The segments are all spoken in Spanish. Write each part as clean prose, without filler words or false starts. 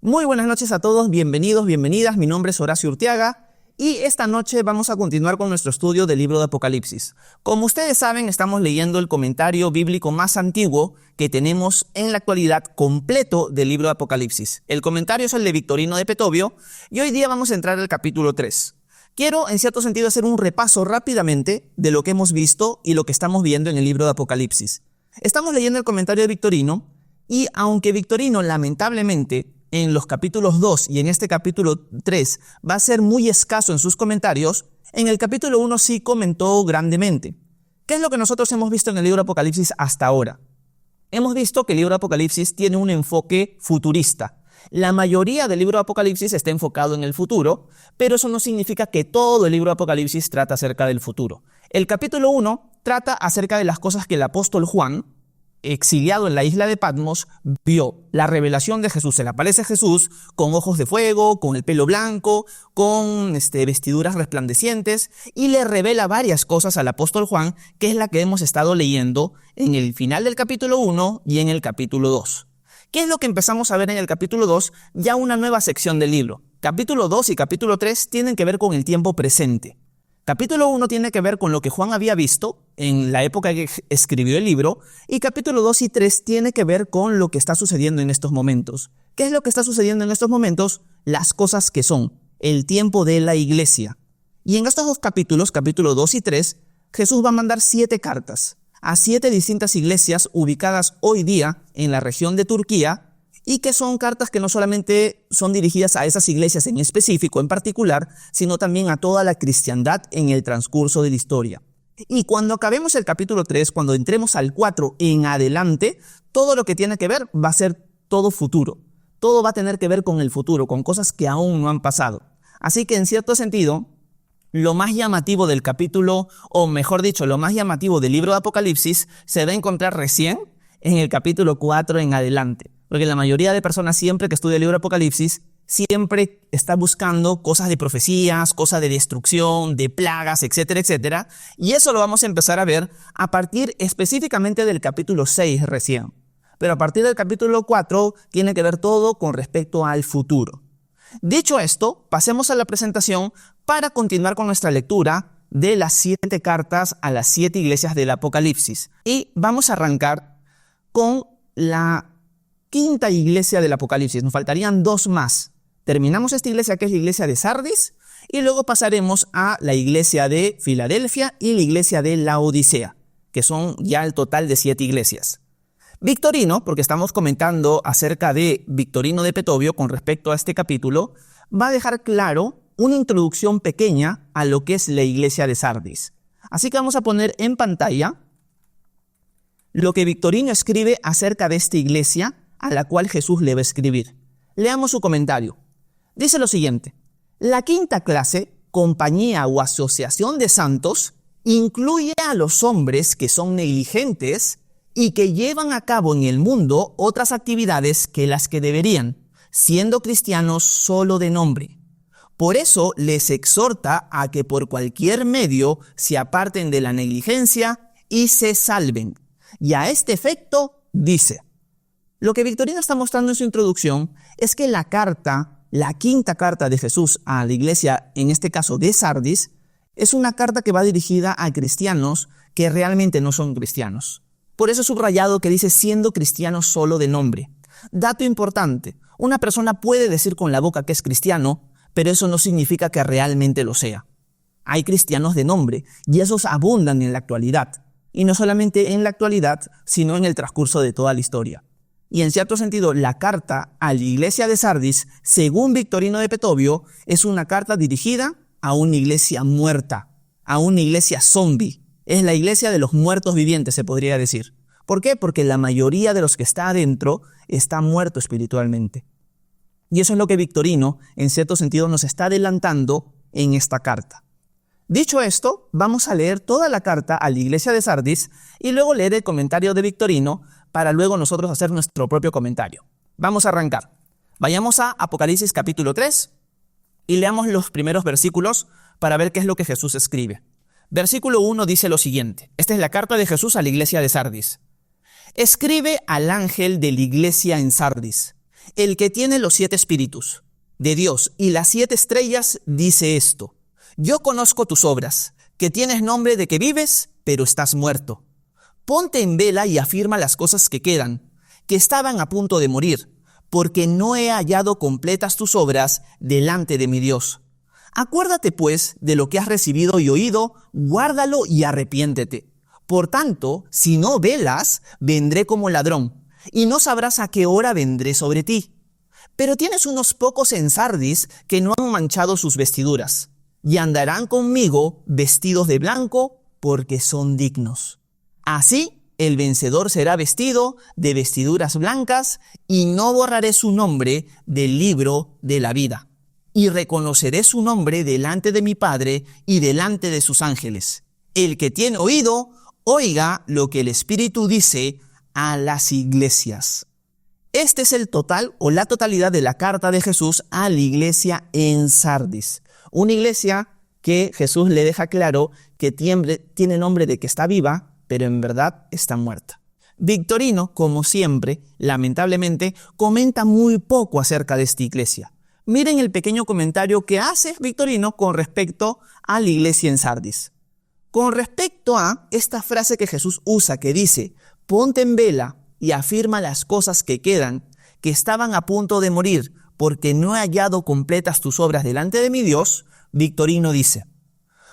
Muy buenas noches a todos, bienvenidos, bienvenidas. Mi nombre es Horacio Urteaga y esta noche vamos a continuar con nuestro estudio del libro de Apocalipsis. Como ustedes saben, estamos leyendo el comentario bíblico más antiguo que tenemos en la actualidad completo del libro de Apocalipsis. El comentario es el de Victorino de Petovio y hoy día vamos a entrar al capítulo 3. Quiero, en cierto sentido, hacer un repaso rápidamente de lo que hemos visto y lo que estamos viendo en el libro de Apocalipsis. Estamos leyendo el comentario de Victorino y aunque Victorino, lamentablemente, en los capítulos 2 y en este capítulo 3 va a ser muy escaso en sus comentarios, en el capítulo 1 sí comentó grandemente. ¿Qué es lo que nosotros hemos visto en el libro de Apocalipsis hasta ahora? Hemos visto que el libro de Apocalipsis tiene un enfoque futurista. La mayoría del libro de Apocalipsis está enfocado en el futuro, pero eso no significa que todo el libro de Apocalipsis trata acerca del futuro. El capítulo 1 trata acerca de las cosas que el apóstol Juan, exiliado en la isla de Patmos, vio la revelación de Jesús. Se le aparece Jesús con ojos de fuego, con el pelo blanco, con vestiduras resplandecientes y le revela varias cosas al apóstol Juan, que es la que hemos estado leyendo en el final del capítulo 1 y en el capítulo 2. ¿Qué es lo que empezamos a ver en el capítulo 2? Ya una nueva sección del libro. Capítulo 2 y capítulo 3 tienen que ver con el tiempo presente. Capítulo 1 tiene que ver con lo que Juan había visto en la época que escribió el libro, y capítulo 2 y 3 tiene que ver con lo que está sucediendo en estos momentos. ¿Qué es lo que está sucediendo en estos momentos? Las cosas que son, el tiempo de la iglesia. Y en estos dos capítulos, capítulo 2 y 3, Jesús va a mandar 7 cartas a 7 distintas iglesias ubicadas hoy día en la región de Turquía, y que son cartas que no solamente son dirigidas a esas iglesias en específico, en particular, sino también a toda la cristiandad en el transcurso de la historia. Y cuando acabemos el capítulo 3, cuando entremos al 4 en adelante, todo lo que tiene que ver va a ser todo futuro. Todo va a tener que ver con el futuro, con cosas que aún no han pasado. Así que en cierto sentido, lo más llamativo del capítulo, o mejor dicho, lo más llamativo del libro de Apocalipsis, se va a encontrar recién en el capítulo 4 en adelante. Porque la mayoría de personas siempre que estudia el libro de Apocalipsis, siempre está buscando cosas de profecías, cosas de destrucción, de plagas, etcétera, etcétera. Y eso lo vamos a empezar a ver a partir específicamente del capítulo 6 recién. Pero a partir del capítulo 4 tiene que ver todo con respecto al futuro. Dicho esto, pasemos a la presentación para continuar con nuestra lectura de las 7 cartas a las 7 iglesias del Apocalipsis. Y vamos a arrancar con la quinta iglesia del Apocalipsis. Nos faltarían 2 más. Terminamos esta iglesia, que es la iglesia de Sardis, y luego pasaremos a la iglesia de Filadelfia y la iglesia de Laodicea, que son ya el total de 7 iglesias. Victorino, porque estamos comentando acerca de Victorino de Petovio con respecto a este capítulo, va a dejar claro una introducción pequeña a lo que es la iglesia de Sardis. Así que vamos a poner en pantalla lo que Victorino escribe acerca de esta iglesia a la cual Jesús le va a escribir. Leamos su comentario. Dice lo siguiente: la quinta clase, compañía o asociación de santos, incluye a los hombres que son negligentes y que llevan a cabo en el mundo otras actividades que las que deberían, siendo cristianos solo de nombre. Por eso les exhorta a que por cualquier medio se aparten de la negligencia y se salven. Y a este efecto dice: lo que Victorino está mostrando en su introducción es que la quinta carta de Jesús a la iglesia, en este caso de Sardis, es una carta que va dirigida a cristianos que realmente no son cristianos. Por eso he subrayado que dice siendo cristiano solo de nombre. Dato importante: una persona puede decir con la boca que es cristiano, pero eso no significa que realmente lo sea. Hay cristianos de nombre y esos abundan en la actualidad. Y no solamente en la actualidad, sino en el transcurso de toda la historia. Y en cierto sentido, la carta a la iglesia de Sardis, según Victorino de Petovio, es una carta dirigida a una iglesia muerta, a una iglesia zombie. Es la iglesia de los muertos vivientes, se podría decir. ¿Por qué? Porque la mayoría de los que está adentro está muerto espiritualmente. Y eso es lo que Victorino, en cierto sentido, nos está adelantando en esta carta. Dicho esto, vamos a leer toda la carta a la iglesia de Sardis y luego leer el comentario de Victorino para luego nosotros hacer nuestro propio comentario. Vamos a arrancar. Vayamos a Apocalipsis capítulo 3 y leamos los primeros versículos para ver qué es lo que Jesús escribe. Versículo 1 dice lo siguiente. Esta es la carta de Jesús a la iglesia de Sardis. Escribe al ángel de la iglesia en Sardis: El que tiene los 7 espíritus de Dios y las 7 estrellas dice esto: yo conozco tus obras, que tienes nombre de que vives, pero estás muerto. Ponte en vela y afirma las cosas que quedan, que estaban a punto de morir, porque no he hallado completas tus obras delante de mi Dios. Acuérdate pues de lo que has recibido y oído, guárdalo y arrepiéntete. Por tanto, si no velas, vendré como ladrón, y no sabrás a qué hora vendré sobre ti. Pero tienes unos pocos en Sardis que no han manchado sus vestiduras, y andarán conmigo vestidos de blanco, porque son dignos. Así, el vencedor será vestido de vestiduras blancas, y no borraré su nombre del libro de la vida. Y reconoceré su nombre delante de mi Padre y delante de sus ángeles. El que tiene oído, oiga lo que el Espíritu dice a las iglesias. Este es el total o la totalidad de la carta de Jesús a la iglesia en Sardis. Una iglesia que Jesús le deja claro que tiene nombre de que está viva, pero en verdad está muerta. Victorino, como siempre, lamentablemente, comenta muy poco acerca de esta iglesia. Miren el pequeño comentario que hace Victorino con respecto a la iglesia en Sardis. Con respecto a esta frase que Jesús usa, que dice: ponte en vela y afirma las cosas que quedan, que estaban a punto de morir, porque no he hallado completas tus obras delante de mi Dios, Victorino dice: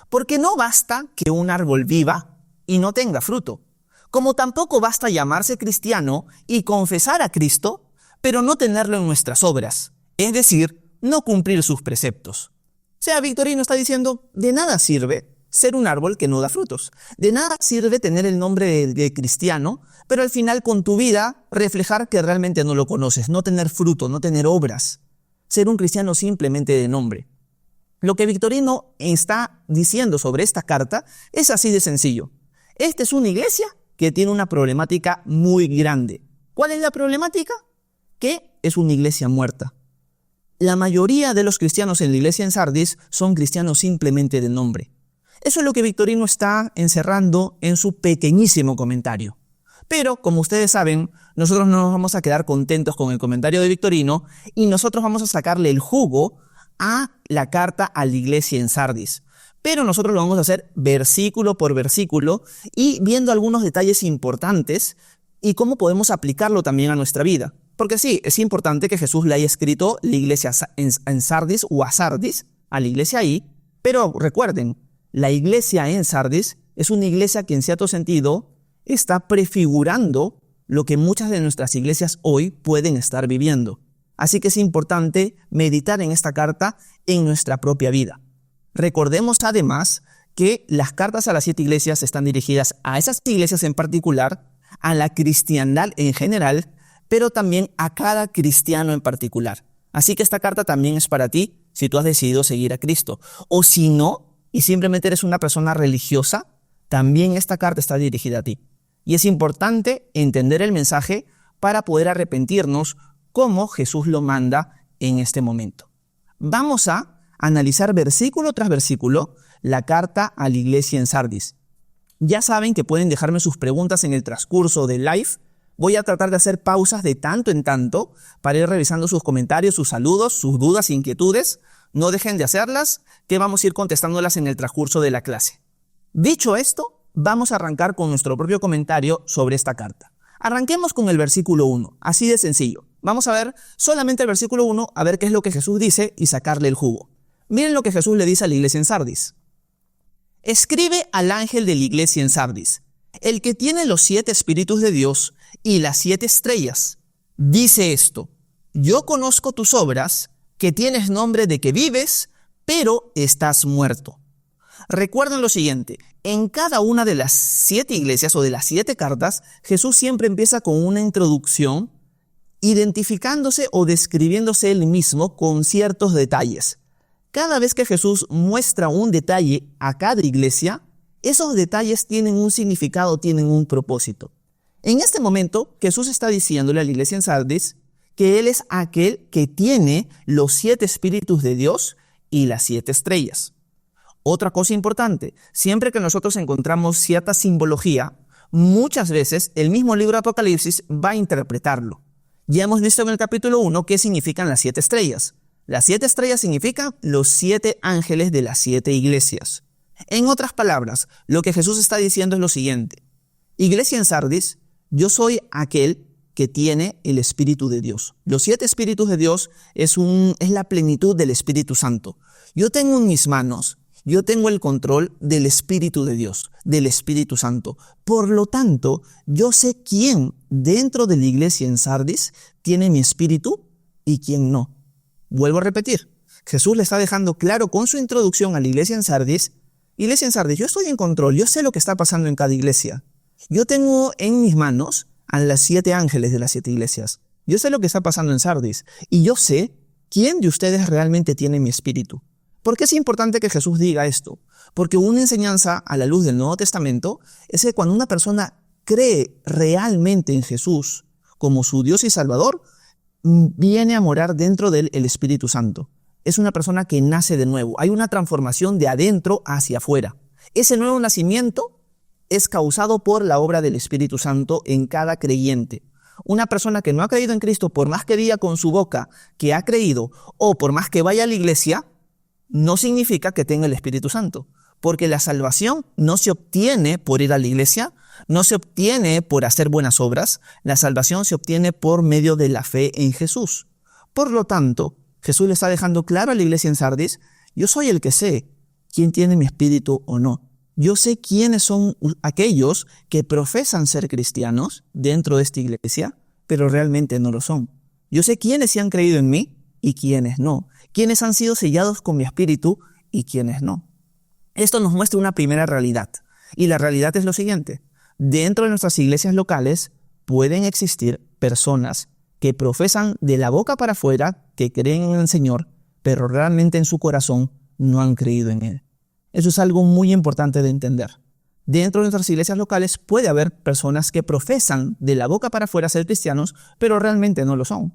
porque no basta que un árbol viva y no tenga fruto, como tampoco basta llamarse cristiano y confesar a Cristo, pero no tenerlo en nuestras obras, es decir, no cumplir sus preceptos. O sea, Victorino está diciendo, de nada sirve ser un árbol que no da frutos. De nada sirve tener el nombre de cristiano, pero al final con tu vida reflejar que realmente no lo conoces, no tener fruto, no tener obras. Ser un cristiano simplemente de nombre. Lo que Victorino está diciendo sobre esta carta es así de sencillo. Esta es una iglesia que tiene una problemática muy grande. ¿Cuál es la problemática? Que es una iglesia muerta. La mayoría de los cristianos en la iglesia en Sardis son cristianos simplemente de nombre. Eso es lo que Victorino está encerrando en su pequeñísimo comentario. Pero, como ustedes saben, nosotros no nos vamos a quedar contentos con el comentario de Victorino y nosotros vamos a sacarle el jugo a la carta a la iglesia en Sardis. Pero nosotros lo vamos a hacer versículo por versículo y viendo algunos detalles importantes y cómo podemos aplicarlo también a nuestra vida. Porque sí, es importante que Jesús le haya escrito la iglesia en Sardis o a Sardis, a la iglesia ahí, pero recuerden, la iglesia en Sardis es una iglesia que en cierto sentido está prefigurando lo que muchas de nuestras iglesias hoy pueden estar viviendo. Así que es importante meditar en esta carta en nuestra propia vida. Recordemos además que las cartas a las 7 iglesias están dirigidas a esas iglesias en particular, a la cristiandad en general, pero también a cada cristiano en particular. Así que esta carta también es para ti si tú has decidido seguir a Cristo. O si no, y simplemente eres una persona religiosa, también esta carta está dirigida a ti. Y es importante entender el mensaje para poder arrepentirnos como Jesús lo manda en este momento. Vamos a analizar versículo tras versículo la carta a la iglesia en Sardis. Ya saben que pueden dejarme sus preguntas en el transcurso del live. Voy a tratar de hacer pausas de tanto en tanto para ir revisando sus comentarios, sus saludos, sus dudas, inquietudes. No dejen de hacerlas, que vamos a ir contestándolas en el transcurso de la clase. Dicho esto, vamos a arrancar con nuestro propio comentario sobre esta carta. Arranquemos con el versículo 1, así de sencillo. Vamos a ver solamente el versículo 1, a ver qué es lo que Jesús dice y sacarle el jugo. Miren lo que Jesús le dice a la iglesia en Sardis. Escribe al ángel de la iglesia en Sardis, el que tiene los 7 espíritus de Dios y las 7 estrellas. Dice esto: yo conozco tus obras, que tienes nombre de que vives, pero estás muerto. Recuerden lo siguiente, en cada una de las 7 iglesias o de las 7 cartas, Jesús siempre empieza con una introducción, identificándose o describiéndose él mismo con ciertos detalles. Cada vez que Jesús muestra un detalle a cada iglesia, esos detalles tienen un significado, tienen un propósito. En este momento, Jesús está diciéndole a la iglesia en Sardis que Él es aquel que tiene los 7 espíritus de Dios y las 7 estrellas. Otra cosa importante, siempre que nosotros encontramos cierta simbología, muchas veces el mismo libro de Apocalipsis va a interpretarlo. Ya hemos visto en el capítulo 1 qué significan las 7 estrellas. Las 7 estrellas significan los 7 ángeles de las 7 iglesias. En otras palabras, lo que Jesús está diciendo es lo siguiente. Iglesia en Sardis, yo soy aquel que tiene el Espíritu de Dios. Los 7 Espíritus de Dios es la plenitud del Espíritu Santo. Yo tengo en mis manos, yo tengo el control del Espíritu de Dios, del Espíritu Santo. Por lo tanto, yo sé quién dentro de la iglesia en Sardis tiene mi espíritu y quién no. Vuelvo a repetir, Jesús le está dejando claro con su introducción a la iglesia en Sardis, yo estoy en control, yo sé lo que está pasando en cada iglesia. Yo tengo en mis manos a las 7 ángeles de las 7 iglesias. Yo sé lo que está pasando en Sardis y yo sé quién de ustedes realmente tiene mi espíritu. ¿Por qué es importante que Jesús diga esto? Porque una enseñanza a la luz del Nuevo Testamento es que cuando una persona cree realmente en Jesús como su Dios y Salvador, viene a morar dentro de él el Espíritu Santo. Es una persona que nace de nuevo. Hay una transformación de adentro hacia afuera. Ese nuevo nacimiento es causado por la obra del Espíritu Santo en cada creyente. Una persona que no ha creído en Cristo, por más que diga con su boca que ha creído, o por más que vaya a la iglesia, no significa que tenga el Espíritu Santo. Porque la salvación no se obtiene por ir a la iglesia, no se obtiene por hacer buenas obras, la salvación se obtiene por medio de la fe en Jesús. Por lo tanto, Jesús le está dejando claro a la iglesia en Sardis, yo soy el que sé quién tiene mi espíritu o no. Yo sé quiénes son aquellos que profesan ser cristianos dentro de esta iglesia, pero realmente no lo son. Yo sé quiénes sí han creído en mí y quiénes no. Quiénes han sido sellados con mi espíritu y quiénes no. Esto nos muestra una primera realidad. Y la realidad es lo siguiente. Dentro de nuestras iglesias locales pueden existir personas que profesan de la boca para afuera, que creen en el Señor, pero realmente en su corazón no han creído en Él. Eso es algo muy importante de entender. Dentro de nuestras iglesias locales puede haber personas que profesan de la boca para afuera ser cristianos, pero realmente no lo son.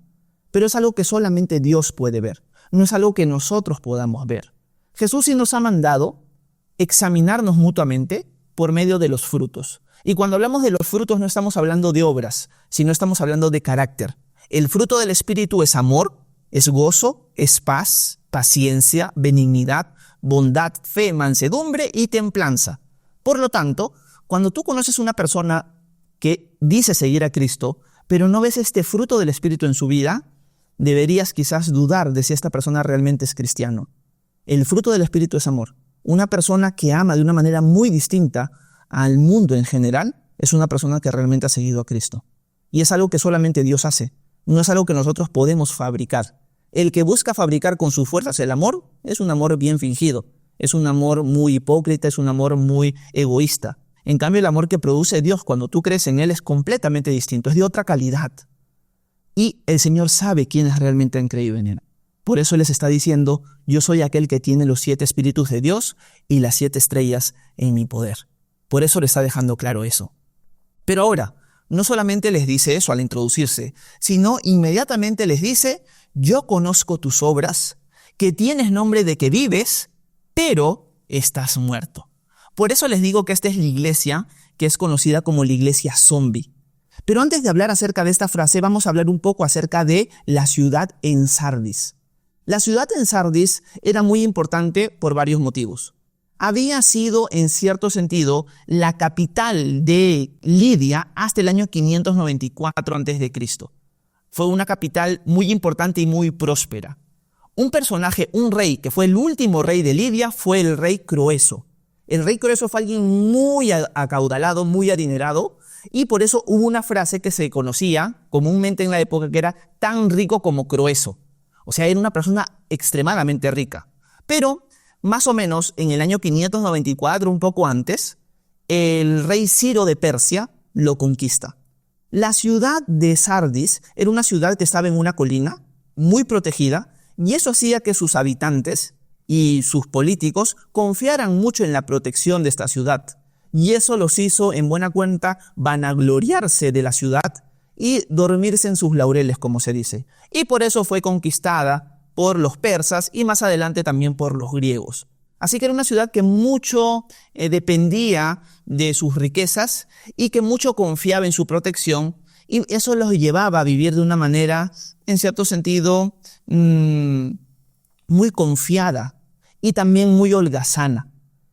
Pero es algo que solamente Dios puede ver. No es algo que nosotros podamos ver. Jesús sí nos ha mandado examinarnos mutuamente por medio de los frutos. Y cuando hablamos de los frutos no estamos hablando de obras, sino estamos hablando de carácter. El fruto del Espíritu es amor, es gozo, es paz, paciencia, benignidad, bondad, fe, mansedumbre y templanza. Por lo tanto, cuando tú conoces una persona que dice seguir a Cristo, pero no ves este fruto del Espíritu en su vida, deberías quizás dudar de si esta persona realmente es cristiano. El fruto del Espíritu es amor. Una persona que ama de una manera muy distinta al mundo en general es una persona que realmente ha seguido a Cristo. Y es algo que solamente Dios hace. No es algo que nosotros podemos fabricar. El que busca fabricar con sus fuerzas el amor es un amor bien fingido, es un amor muy hipócrita, es un amor muy egoísta. En cambio, el amor que produce Dios cuando tú crees en Él es completamente distinto, es de otra calidad. Y el Señor sabe quiénes realmente han creído en Él. Por eso les está diciendo, yo soy aquel que tiene los 7 espíritus de Dios y las 7 estrellas en mi poder. Por eso le está dejando claro eso. Pero ahora, no solamente les dice eso al introducirse, sino inmediatamente les dice, yo conozco tus obras, que tienes nombre de que vives, pero estás muerto. Por eso les digo que esta es la iglesia que es conocida como la iglesia zombie. Pero antes de hablar acerca de esta frase, vamos a hablar un poco acerca de la ciudad en Sardis. La ciudad en Sardis era muy importante por varios motivos. Había sido, en cierto sentido, la capital de Lidia hasta el año 594 a.C. Fue una capital muy importante y muy próspera. Un personaje, un rey, que fue el último rey de Lidia, fue el rey Croeso. El rey Croeso fue alguien muy acaudalado, muy adinerado, y por eso hubo una frase que se conocía comúnmente en la época que era tan rico como Croeso. O sea, era una persona extremadamente rica. Pero, más o menos, en el año 594, un poco antes, el rey Ciro de Persia lo conquista. La ciudad de Sardis era una ciudad que estaba en una colina, muy protegida, y eso hacía que sus habitantes y sus políticos confiaran mucho en la protección de esta ciudad. Y eso los hizo, en buena cuenta, vanagloriarse de la ciudad y dormirse en sus laureles, como se dice. Y por eso fue conquistada por los persas y más adelante también por los griegos. Así que era una ciudad que mucho dependía de sus riquezas y que mucho confiaba en su protección Y eso los llevaba a vivir de una manera, en cierto sentido, muy confiada y también muy holgazana.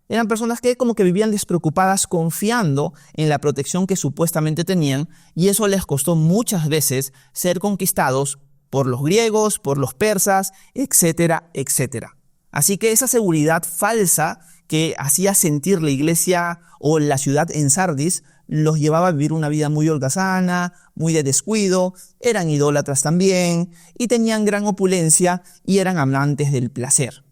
Eran personas que como que vivían despreocupadas confiando en la protección que supuestamente tenían, y eso les costó muchas veces ser conquistados por los griegos, por los persas, etcétera, etcétera. Así que esa seguridad falsa que hacía sentir la iglesia o la ciudad en Sardis los llevaba a vivir una vida muy holgazana, muy de descuido, eran idólatras también y tenían gran opulencia y eran amantes del placer.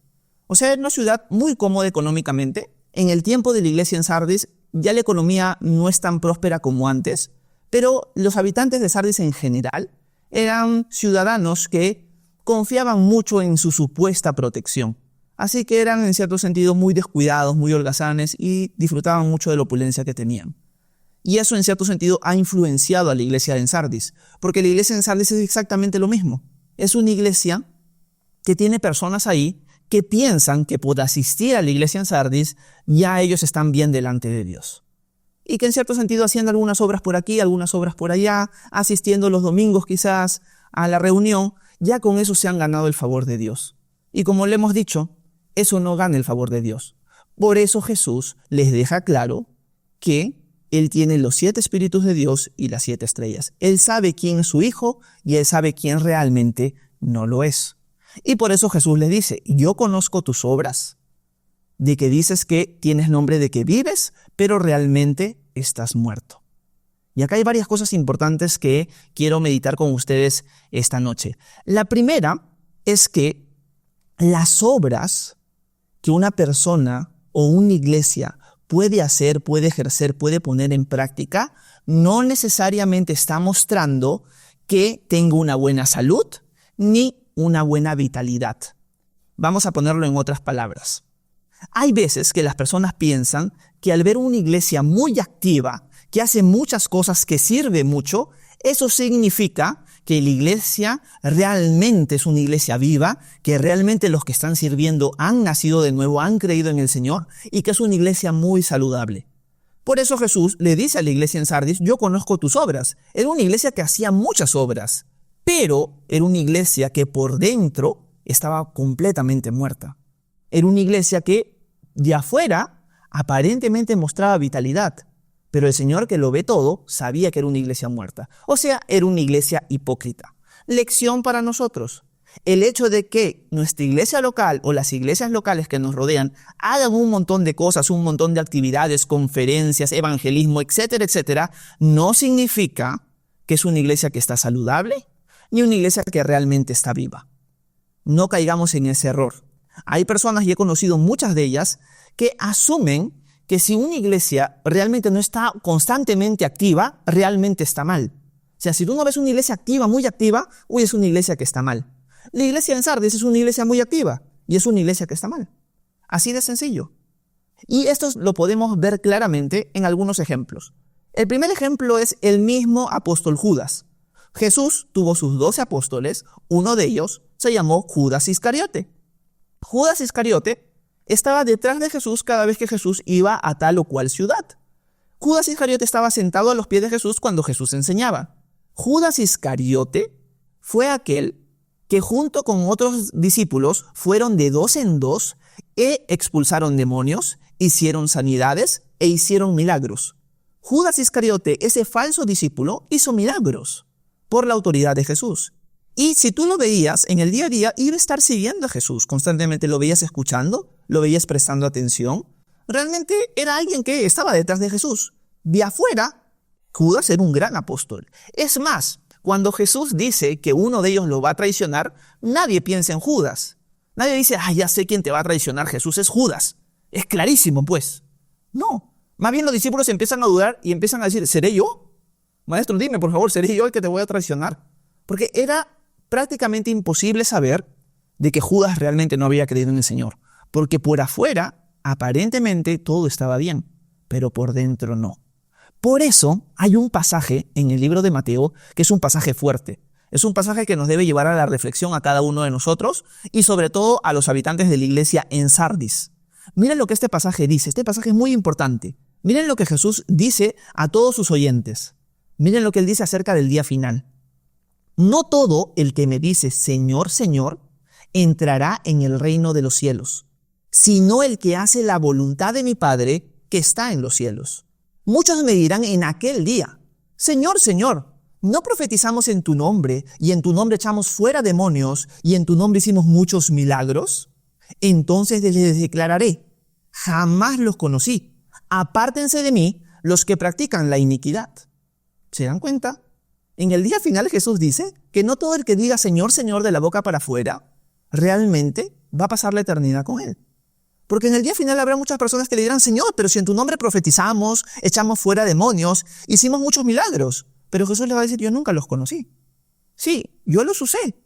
O sea, era una ciudad muy cómoda económicamente. En el tiempo de la iglesia en Sardis ya la economía no es tan próspera como antes, pero los habitantes de Sardis en general eran ciudadanos que confiaban mucho en su supuesta protección. Así que eran en cierto sentido muy descuidados, muy holgazanes y disfrutaban mucho de la opulencia que tenían. Y eso en cierto sentido ha influenciado a la iglesia en Sardis, porque la iglesia en Sardis es exactamente lo mismo. Es una iglesia que tiene personas ahí que piensan que por asistir a la iglesia en Sardis ya ellos están bien delante de Dios. Y que en cierto sentido haciendo algunas obras por aquí, algunas obras por allá, asistiendo los domingos quizás a la reunión, ya con eso se han ganado el favor de Dios. Y como le hemos dicho, eso no gana el favor de Dios. Por eso Jesús les deja claro que Él tiene los 7 espíritus de Dios y las 7 estrellas. Él sabe quién es su hijo y Él sabe quién realmente no lo es. Y por eso Jesús le dice, yo conozco tus obras, de que dices que tienes nombre de que vives, pero realmente estás muerto. Y acá hay varias cosas importantes que quiero meditar con ustedes esta noche. La primera es que las obras que una persona o una iglesia puede hacer, puede ejercer, puede poner en práctica, no necesariamente está mostrando que tenga una buena salud ni una buena vitalidad. Vamos a ponerlo en otras palabras. Hay veces que las personas piensan que al ver una iglesia muy activa, que hace muchas cosas, que sirve mucho, eso significa que la iglesia realmente es una iglesia viva, que realmente los que están sirviendo han nacido de nuevo, han creído en el Señor y que es una iglesia muy saludable. Por eso Jesús le dice a la iglesia en Sardis, yo conozco tus obras. Era una iglesia que hacía muchas obras, pero era una iglesia que por dentro estaba completamente muerta. Era una iglesia que de afuera aparentemente mostraba vitalidad, pero el Señor, que lo ve todo, sabía que era una iglesia muerta. O sea, era una iglesia hipócrita. Lección para nosotros. El hecho de que nuestra iglesia local o las iglesias locales que nos rodean hagan un montón de cosas, un montón de actividades, conferencias, evangelismo, etcétera, etcétera, no significa que es una iglesia que está saludable ni una iglesia que realmente está viva. No caigamos en ese error. Hay personas, y he conocido muchas de ellas, que asumen que si una iglesia realmente no está constantemente activa, realmente está mal. O sea, si tú no ves una iglesia activa, muy activa, es una iglesia que está mal. La iglesia en Sardis es una iglesia muy activa y es una iglesia que está mal. Así de sencillo. Y esto lo podemos ver claramente en algunos ejemplos. El primer ejemplo es el mismo apóstol Judas. Jesús tuvo sus 12 apóstoles, uno de ellos se llamó Judas Iscariote. Judas Iscariote estaba detrás de Jesús cada vez que Jesús iba a tal o cual ciudad. Judas Iscariote estaba sentado a los pies de Jesús cuando Jesús enseñaba. Judas Iscariote fue aquel que junto con otros discípulos fueron de 2 en 2 e expulsaron demonios, hicieron sanidades e hicieron milagros. Judas Iscariote, ese falso discípulo, hizo milagros por la autoridad de Jesús. Y si tú lo veías en el día a día, iba a estar siguiendo a Jesús. Constantemente lo veías escuchando, lo veías prestando atención. Realmente era alguien que estaba detrás de Jesús. De afuera, Judas era un gran apóstol. Es más, cuando Jesús dice que uno de ellos lo va a traicionar, nadie piensa en Judas. Nadie dice, ya sé quién te va a traicionar, Jesús, es Judas. Es clarísimo, pues. No. Más bien los discípulos empiezan a dudar y empiezan a decir, ¿seré yo? Maestro, dime, por favor, ¿seré yo el que te voy a traicionar? Porque era prácticamente imposible saber de que Judas realmente no había creído en el Señor. Porque por afuera, aparentemente, todo estaba bien, pero por dentro no. Por eso hay un pasaje en el libro de Mateo que es un pasaje fuerte. Es un pasaje que nos debe llevar a la reflexión a cada uno de nosotros y sobre todo a los habitantes de la iglesia en Sardis. Miren lo que este pasaje dice. Este pasaje es muy importante. Miren lo que Jesús dice a todos sus oyentes. Miren lo que él dice acerca del día final. No todo el que me dice Señor, Señor, entrará en el reino de los cielos, sino el que hace la voluntad de mi Padre que está en los cielos. Muchos me dirán en aquel día, Señor, Señor, ¿no profetizamos en tu nombre y en tu nombre echamos fuera demonios y en tu nombre hicimos muchos milagros? Entonces les declararé, jamás los conocí. Apártense de mí los que practican la iniquidad. ¿Se dan cuenta? En el día final Jesús dice que no todo el que diga Señor, Señor de la boca para afuera, realmente va a pasar la eternidad con él. Porque en el día final habrá muchas personas que le dirán, Señor, pero si en tu nombre profetizamos, echamos fuera demonios, hicimos muchos milagros. Pero Jesús les va a decir, yo nunca los conocí. Sí, yo los usé,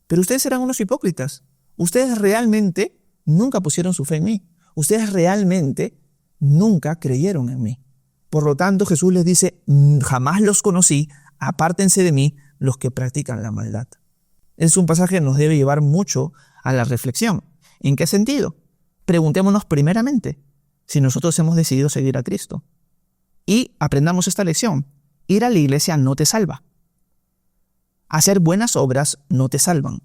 pero ustedes serán unos hipócritas. Ustedes realmente nunca pusieron su fe en mí. Ustedes realmente nunca creyeron en mí. Por lo tanto, Jesús les dice, jamás los conocí, apártense de mí los que practican la maldad. Es un pasaje que nos debe llevar mucho a la reflexión. ¿En qué sentido? Preguntémonos primeramente si nosotros hemos decidido seguir a Cristo. Y aprendamos esta lección. Ir a la iglesia no te salva. Hacer buenas obras no te salvan.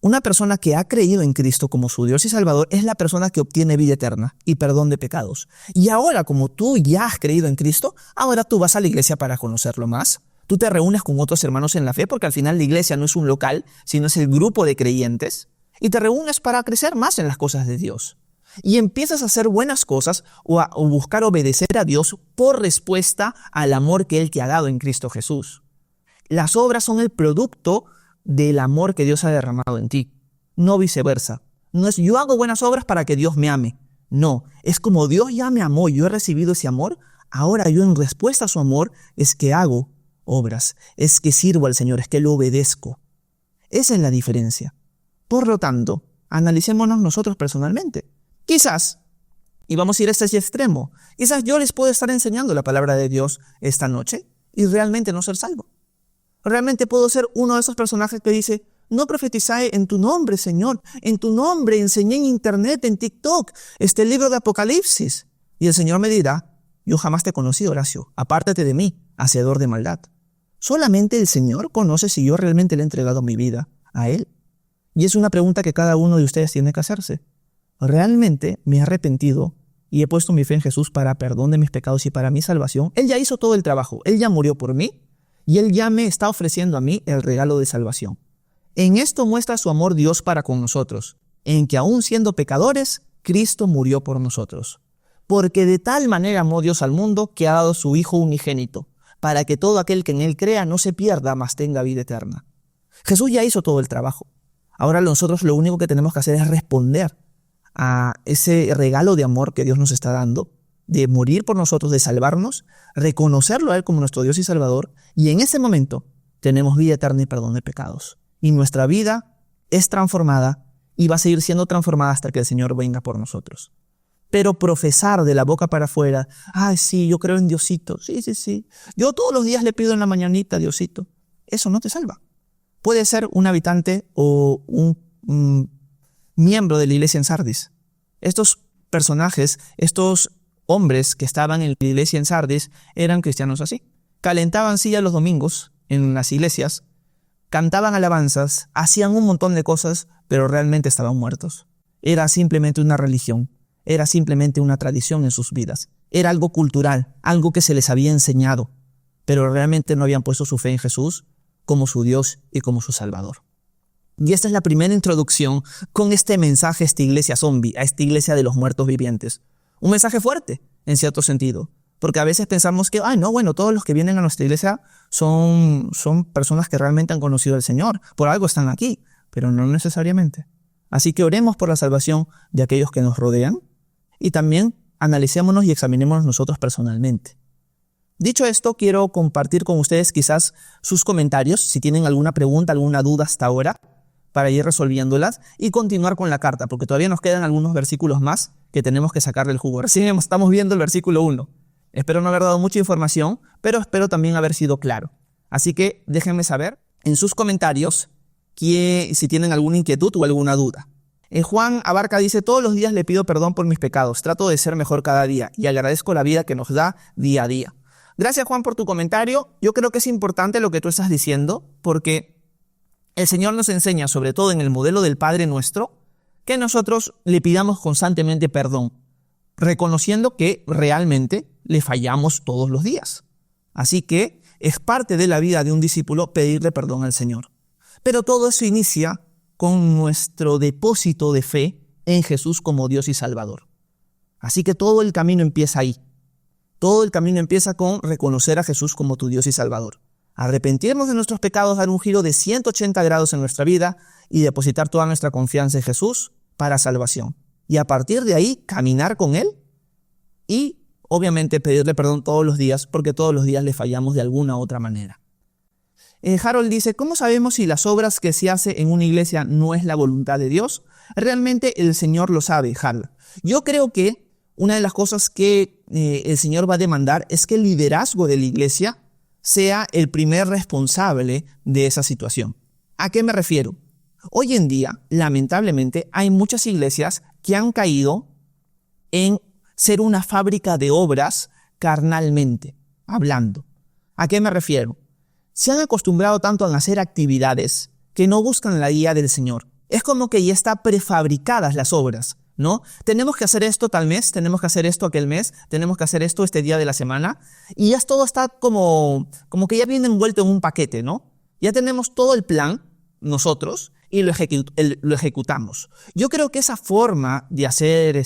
Una persona que ha creído en Cristo como su Dios y Salvador es la persona que obtiene vida eterna y perdón de pecados. Y ahora, como tú ya has creído en Cristo, ahora tú vas a la iglesia para conocerlo más. Tú te reúnes con otros hermanos en la fe, porque al final la iglesia no es un local, sino es el grupo de creyentes. Y te reúnes para crecer más en las cosas de Dios. Y empiezas a hacer buenas cosas o buscar obedecer a Dios por respuesta al amor que Él te ha dado en Cristo Jesús. Las obras son el producto del amor que Dios ha derramado en ti, no viceversa. No es yo hago buenas obras para que Dios me ame. No, es como Dios ya me amó y yo he recibido ese amor, ahora yo en respuesta a su amor es que hago obras, es que sirvo al Señor, es que lo obedezco. Esa es la diferencia. Por lo tanto, analicémonos nosotros personalmente. Quizás, y vamos a ir a este extremo, quizás yo les puedo estar enseñando la palabra de Dios esta noche y realmente no ser salvo. Realmente puedo ser uno de esos personajes que dice, no profeticé en tu nombre, Señor, en tu nombre enseñé en internet, en TikTok, este libro de Apocalipsis. Y el Señor me dirá, yo jamás te conocí, Horacio, apártate de mí, hacedor de maldad. Solamente el Señor conoce si yo realmente le he entregado mi vida a Él. Y es una pregunta que cada uno de ustedes tiene que hacerse. ¿Realmente me he arrepentido y he puesto mi fe en Jesús para perdón de mis pecados y para mi salvación? Él ya hizo todo el trabajo, Él ya murió por mí y Él ya me está ofreciendo a mí el regalo de salvación. En esto muestra su amor Dios para con nosotros, en que aún siendo pecadores, Cristo murió por nosotros. Porque de tal manera amó Dios al mundo que ha dado su Hijo unigénito, para que todo aquel que en Él crea no se pierda, mas tenga vida eterna. Jesús ya hizo todo el trabajo. Ahora nosotros lo único que tenemos que hacer es responder a ese regalo de amor que Dios nos está dando, de morir por nosotros, de salvarnos, reconocerlo a Él como nuestro Dios y Salvador, y en ese momento tenemos vida eterna y perdón de pecados. Y nuestra vida es transformada y va a seguir siendo transformada hasta que el Señor venga por nosotros. Pero profesar de la boca para afuera, ay, sí, yo creo en Diosito, sí, yo todos los días le pido en la mañanita a Diosito, eso no te salva. Puede ser un habitante o un miembro de la iglesia en Sardis. Estos personajes, estos hombres que estaban en la iglesia en Sardis eran cristianos así. Calentaban sillas los domingos en las iglesias, cantaban alabanzas, hacían un montón de cosas, pero realmente estaban muertos. Era simplemente una religión, era simplemente una tradición en sus vidas. Era algo cultural, algo que se les había enseñado, pero realmente no habían puesto su fe en Jesús como su Dios y como su Salvador. Y esta es la primera introducción con este mensaje a esta iglesia zombie, a esta iglesia de los muertos vivientes. Un mensaje fuerte, en cierto sentido, porque a veces pensamos que, todos los que vienen a nuestra iglesia son personas que realmente han conocido al Señor, por algo están aquí, pero no necesariamente. Así que oremos por la salvación de aquellos que nos rodean y también analicémonos y examinémonos nosotros personalmente. Dicho esto, quiero compartir con ustedes quizás sus comentarios, si tienen alguna pregunta, alguna duda hasta ahora, para ir resolviéndolas y continuar con la carta, porque todavía nos quedan algunos versículos más que tenemos que sacarle el jugo. Recién estamos viendo el versículo 1. Espero no haber dado mucha información, pero espero también haber sido claro. Así que déjenme saber en sus comentarios si tienen alguna inquietud o alguna duda. Juan Abarca dice, todos los días le pido perdón por mis pecados, trato de ser mejor cada día y agradezco la vida que nos da día a día. Gracias, Juan, por tu comentario. Yo creo que es importante lo que tú estás diciendo, porque el Señor nos enseña, sobre todo en el modelo del Padre Nuestro, que nosotros le pidamos constantemente perdón, reconociendo que realmente le fallamos todos los días. Así que es parte de la vida de un discípulo pedirle perdón al Señor. Pero todo eso inicia con nuestro depósito de fe en Jesús como Dios y Salvador. Así que todo el camino empieza ahí. Todo el camino empieza con reconocer a Jesús como tu Dios y Salvador. Arrepentirnos de nuestros pecados, dar un giro de 180 grados en nuestra vida y depositar toda nuestra confianza en Jesús para salvación. Y a partir de ahí, caminar con Él y, obviamente, pedirle perdón todos los días, porque todos los días le fallamos de alguna u otra manera. Harold dice, ¿cómo sabemos si las obras que se hace en una iglesia no es la voluntad de Dios? Realmente el Señor lo sabe, Harold. Yo creo que una de las cosas que el Señor va a demandar es que el liderazgo de la iglesia sea el primer responsable de esa situación. ¿A qué me refiero? Hoy en día, lamentablemente, hay muchas iglesias que han caído en ser una fábrica de obras carnalmente, hablando. ¿A qué me refiero? Se han acostumbrado tanto a hacer actividades que no buscan la guía del Señor. Es como que ya están prefabricadas las obras, ¿no? Tenemos que hacer esto tal mes, tenemos que hacer esto aquel mes, tenemos que hacer esto este día de la semana, y ya todo está como que ya viene envuelto en un paquete, ¿no? Ya tenemos todo el plan, nosotros, y lo ejecutamos. Yo creo que esa forma de hacer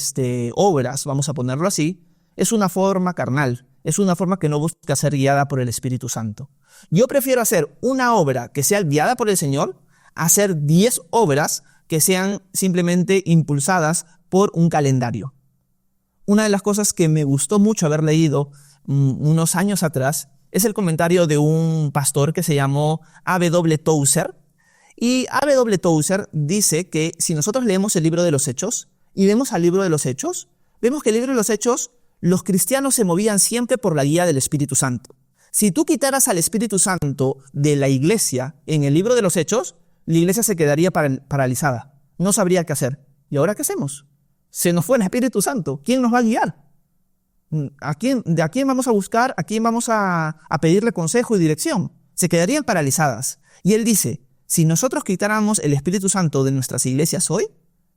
obras, vamos a ponerlo así, es una forma carnal, es una forma que no busca ser guiada por el Espíritu Santo. Yo prefiero hacer una obra que sea guiada por el Señor, a hacer 10 obras que sean simplemente impulsadas por un calendario. Una de las cosas que me gustó mucho haber leído unos años atrás es el comentario de un pastor que se llamó A.W. Tozer. Y A.W. Tozer dice que si nosotros leemos el libro de los Hechos y vemos al libro de los Hechos, vemos que el libro de los Hechos, los cristianos se movían siempre por la guía del Espíritu Santo. Si tú quitaras al Espíritu Santo de la iglesia en el libro de los Hechos, la iglesia se quedaría paralizada. No sabría qué hacer. ¿Y ahora qué hacemos? Se nos fue el Espíritu Santo. ¿Quién nos va a guiar? ¿De a quién vamos a buscar? ¿A quién vamos a pedirle consejo y dirección? Se quedarían paralizadas. Y él dice, si nosotros quitáramos el Espíritu Santo de nuestras iglesias hoy,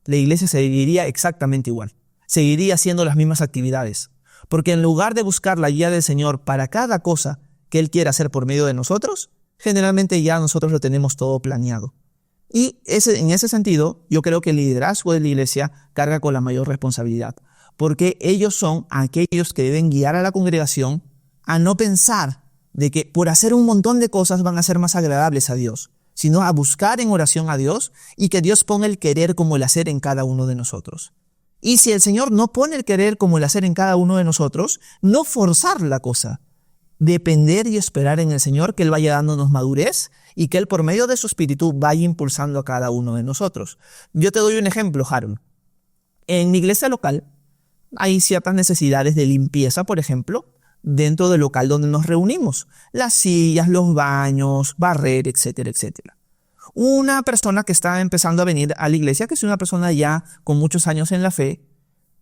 la iglesia seguiría exactamente igual. Seguiría haciendo las mismas actividades. Porque en lugar de buscar la guía del Señor para cada cosa que Él quiere hacer por medio de nosotros, generalmente ya nosotros lo tenemos todo planeado. Y en ese sentido, yo creo que el liderazgo de la iglesia carga con la mayor responsabilidad, porque ellos son aquellos que deben guiar a la congregación a no pensar de que por hacer un montón de cosas van a ser más agradables a Dios, sino a buscar en oración a Dios y que Dios ponga el querer como el hacer en cada uno de nosotros. Y si el Señor no pone el querer como el hacer en cada uno de nosotros, no forzar la cosa, depender y esperar en el Señor que Él vaya dándonos madurez y que Él por medio de su Espíritu vaya impulsando a cada uno de nosotros. Yo te doy un ejemplo, Harold. En mi iglesia local hay ciertas necesidades de limpieza, por ejemplo, dentro del local donde nos reunimos. Las sillas, los baños, barrer, etcétera, etcétera. Una persona que está empezando a venir a la iglesia, que es una persona ya con muchos años en la fe,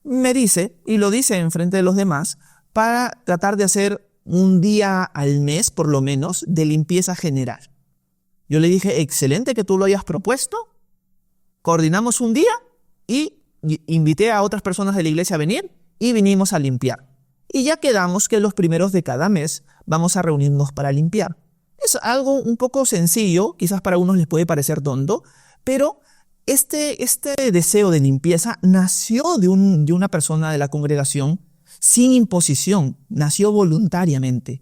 me dice, y lo dice enfrente de los demás, para tratar de hacer un día al mes, por lo menos, de limpieza general. Yo le dije, excelente que tú lo hayas propuesto. Coordinamos un día y invité a otras personas de la iglesia a venir y vinimos a limpiar. Y ya quedamos que los primeros de cada mes vamos a reunirnos para limpiar. Es algo un poco sencillo, quizás para unos les puede parecer tonto, pero este deseo de limpieza nació de una persona de la congregación sin imposición, nació voluntariamente.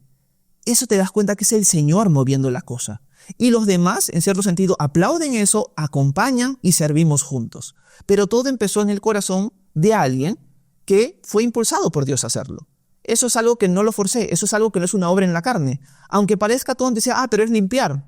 Eso te das cuenta que es el Señor moviendo la cosa. Y los demás, en cierto sentido, aplauden eso, acompañan y servimos juntos. Pero todo empezó en el corazón de alguien que fue impulsado por Dios a hacerlo. Eso es algo que no lo forcé, eso es algo que no es una obra en la carne. Aunque parezca tonto, decía, pero es limpiar.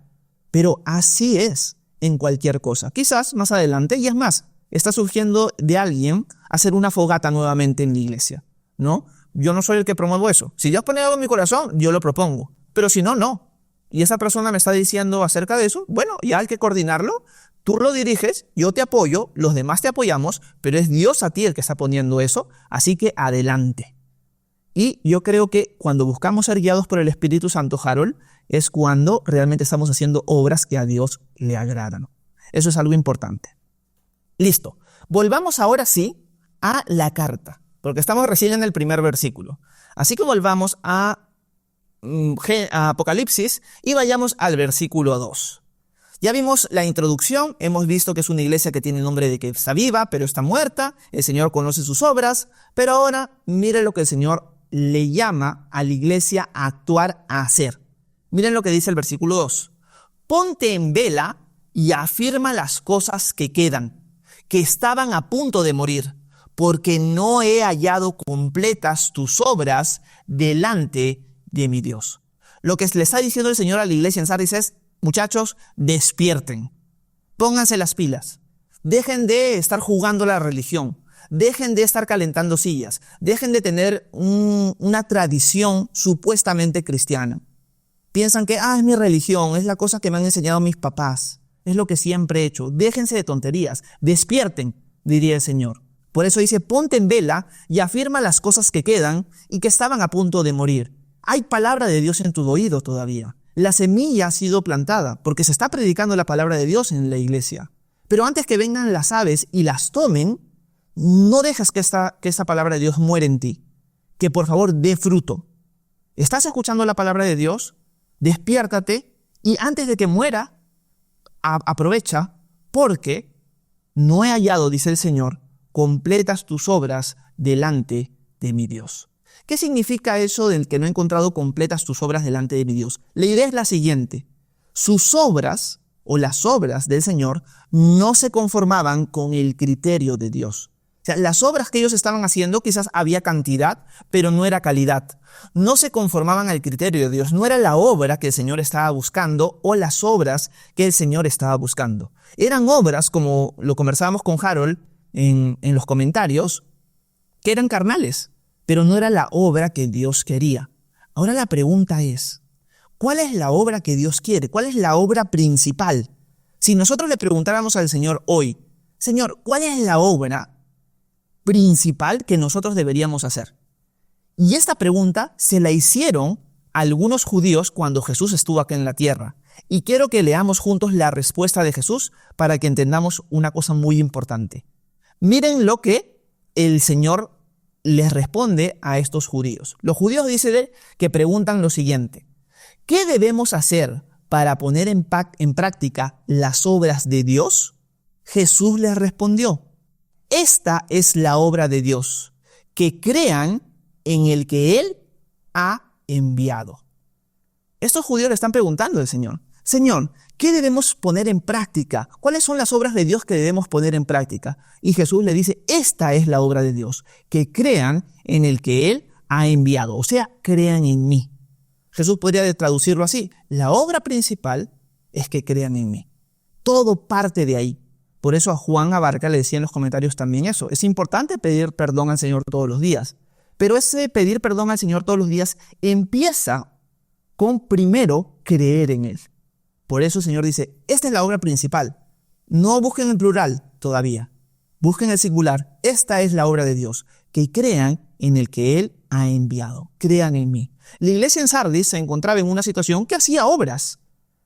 Pero así es en cualquier cosa. Quizás más adelante, y es más, está surgiendo de alguien hacer una fogata nuevamente en la iglesia, ¿no? Yo no soy el que promuevo eso. Si Dios pone algo en mi corazón, yo lo propongo. Pero si no, no. Y esa persona me está diciendo acerca de eso, bueno, ya hay que coordinarlo. Tú lo diriges, yo te apoyo, los demás te apoyamos, pero es Dios a ti el que está poniendo eso, así que adelante. Y yo creo que cuando buscamos ser guiados por el Espíritu Santo, Harold, es cuando realmente estamos haciendo obras que a Dios le agradan. Eso es algo importante. Listo. Volvamos ahora sí a la carta, porque estamos recién en el primer versículo. Así que volvamos a Apocalipsis y vayamos al versículo 2. Ya vimos la introducción, hemos visto que es una iglesia que tiene nombre de que está viva, pero está muerta, el Señor conoce sus obras, pero ahora mire lo que el Señor le llama a la iglesia a actuar, a hacer. Miren lo que dice el versículo 2. Ponte en vela y afirma las cosas que quedan, que estaban a punto de morir, porque no he hallado completas tus obras delante de mi Dios. Lo que le está diciendo el Señor a la iglesia en Sardis es: muchachos, despierten, pónganse las pilas, dejen de estar jugando la religión, dejen de estar calentando sillas, dejen de tener una tradición supuestamente cristiana. Piensan que es mi religión, es la cosa que me han enseñado mis papás, es lo que siempre he hecho. Déjense de tonterías, despierten, diría el Señor. Por eso dice: ponte en vela y afirma las cosas que quedan y que estaban a punto de morir. Hay palabra de Dios en tu oído todavía. La semilla ha sido plantada porque se está predicando la palabra de Dios en la iglesia. Pero antes que vengan las aves y las tomen, no dejes que esta palabra de Dios muera en ti. Que por favor dé fruto. ¿Estás escuchando la palabra de Dios? Despiértate y antes de que muera, aprovecha, porque no he hallado, dice el Señor, completas tus obras delante de mi Dios. ¿Qué significa eso del que no he encontrado completas tus obras delante de mi Dios? La idea es la siguiente: sus obras o las obras del Señor no se conformaban con el criterio de Dios. O sea, las obras que ellos estaban haciendo, quizás había cantidad, pero no era calidad. No se conformaban al criterio de Dios. No era la obra que el Señor estaba buscando o las obras que el Señor estaba buscando. Eran obras, como lo conversábamos con Harold en los comentarios, que eran carnales, pero no era la obra que Dios quería. Ahora la pregunta es: ¿cuál es la obra que Dios quiere? ¿Cuál es la obra principal? Si nosotros le preguntáramos al Señor hoy: Señor, ¿cuál es la obra principal que nosotros deberíamos hacer? Y esta pregunta se la hicieron algunos judíos cuando Jesús estuvo aquí en la tierra. Y quiero que leamos juntos la respuesta de Jesús para que entendamos una cosa muy importante. Miren lo que el Señor les responde a estos judíos. Los judíos dicen que preguntan lo siguiente: ¿qué debemos hacer para poner en práctica las obras de Dios? Jesús les respondió: esta es la obra de Dios, que crean en el que Él ha enviado. Estos judíos le están preguntando al Señor: Señor, ¿qué debemos poner en práctica? ¿Cuáles son las obras de Dios que debemos poner en práctica? Y Jesús le dice: esta es la obra de Dios, que crean en el que Él ha enviado. O sea, crean en mí. Jesús podría traducirlo así: la obra principal es que crean en mí. Todo parte de ahí. Por eso a Juan Abarca le decía en los comentarios también eso. Es importante pedir perdón al Señor todos los días. Pero ese pedir perdón al Señor todos los días empieza con primero creer en Él. Por eso el Señor dice: esta es la obra principal. No busquen el plural todavía. Busquen el singular. Esta es la obra de Dios, que crean en el que Él ha enviado. Crean en mí. La iglesia en Sardis se encontraba en una situación que hacía obras.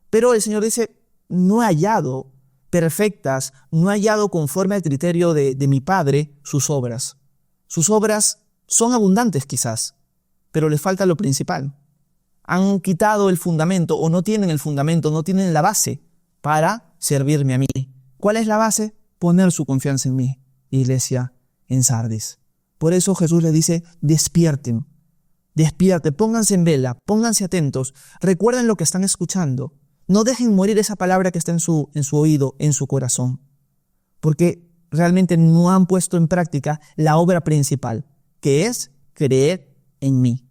Pero el Señor dice: no he hallado perfectas, no he hallado conforme al criterio de mi Padre sus obras. Sus obras son abundantes quizás, pero les falta lo principal. Han quitado el fundamento o no tienen el fundamento, no tienen la base para servirme a mí. ¿Cuál es la base? Poner su confianza en mí, iglesia en Sardis. Por eso Jesús le dice: despierten, pónganse en vela, pónganse atentos, recuerden lo que están escuchando. No dejen morir esa palabra que está en su oído, en su corazón, porque realmente no han puesto en práctica la obra principal, que es creer en mí.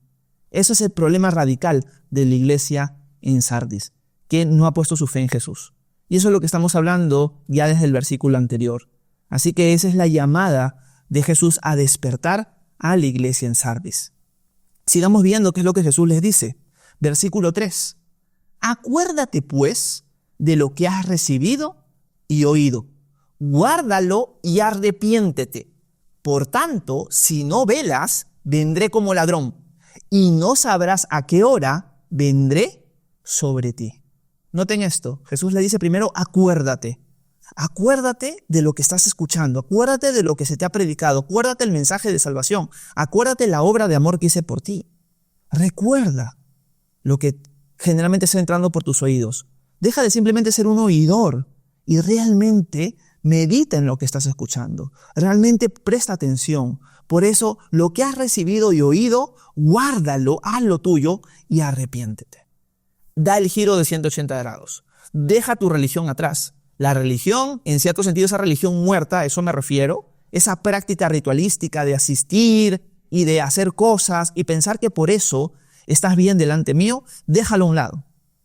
Ese es el problema radical de la iglesia en Sardis, que no ha puesto su fe en Jesús. Y eso es lo que estamos hablando ya desde el versículo anterior. Así que esa es la llamada de Jesús a despertar a la iglesia en Sardis. Sigamos viendo qué es lo que Jesús les dice. Versículo 3. Acuérdate, pues, de lo que has recibido y oído. Guárdalo y arrepiéntete. Por tanto, si no velas, vendré como ladrón, y no sabrás a qué hora vendré sobre ti. Noten esto, Jesús le dice primero, acuérdate. Acuérdate de lo que estás escuchando, acuérdate de lo que se te ha predicado, acuérdate el mensaje de salvación, acuérdate la obra de amor que hice por ti. Recuerda lo que generalmente está entrando por tus oídos. Deja de simplemente ser un oidor y realmente medita en lo que estás escuchando. Realmente presta atención. Por eso, lo que has recibido y oído, guárdalo, hazlo tuyo y arrepiéntete. Da el giro de 180 grados. Deja tu religión atrás. La religión, en cierto sentido, esa religión muerta, a eso me refiero, esa práctica ritualística de asistir y de hacer cosas y pensar que por eso estás bien delante mío, déjalo a un lado.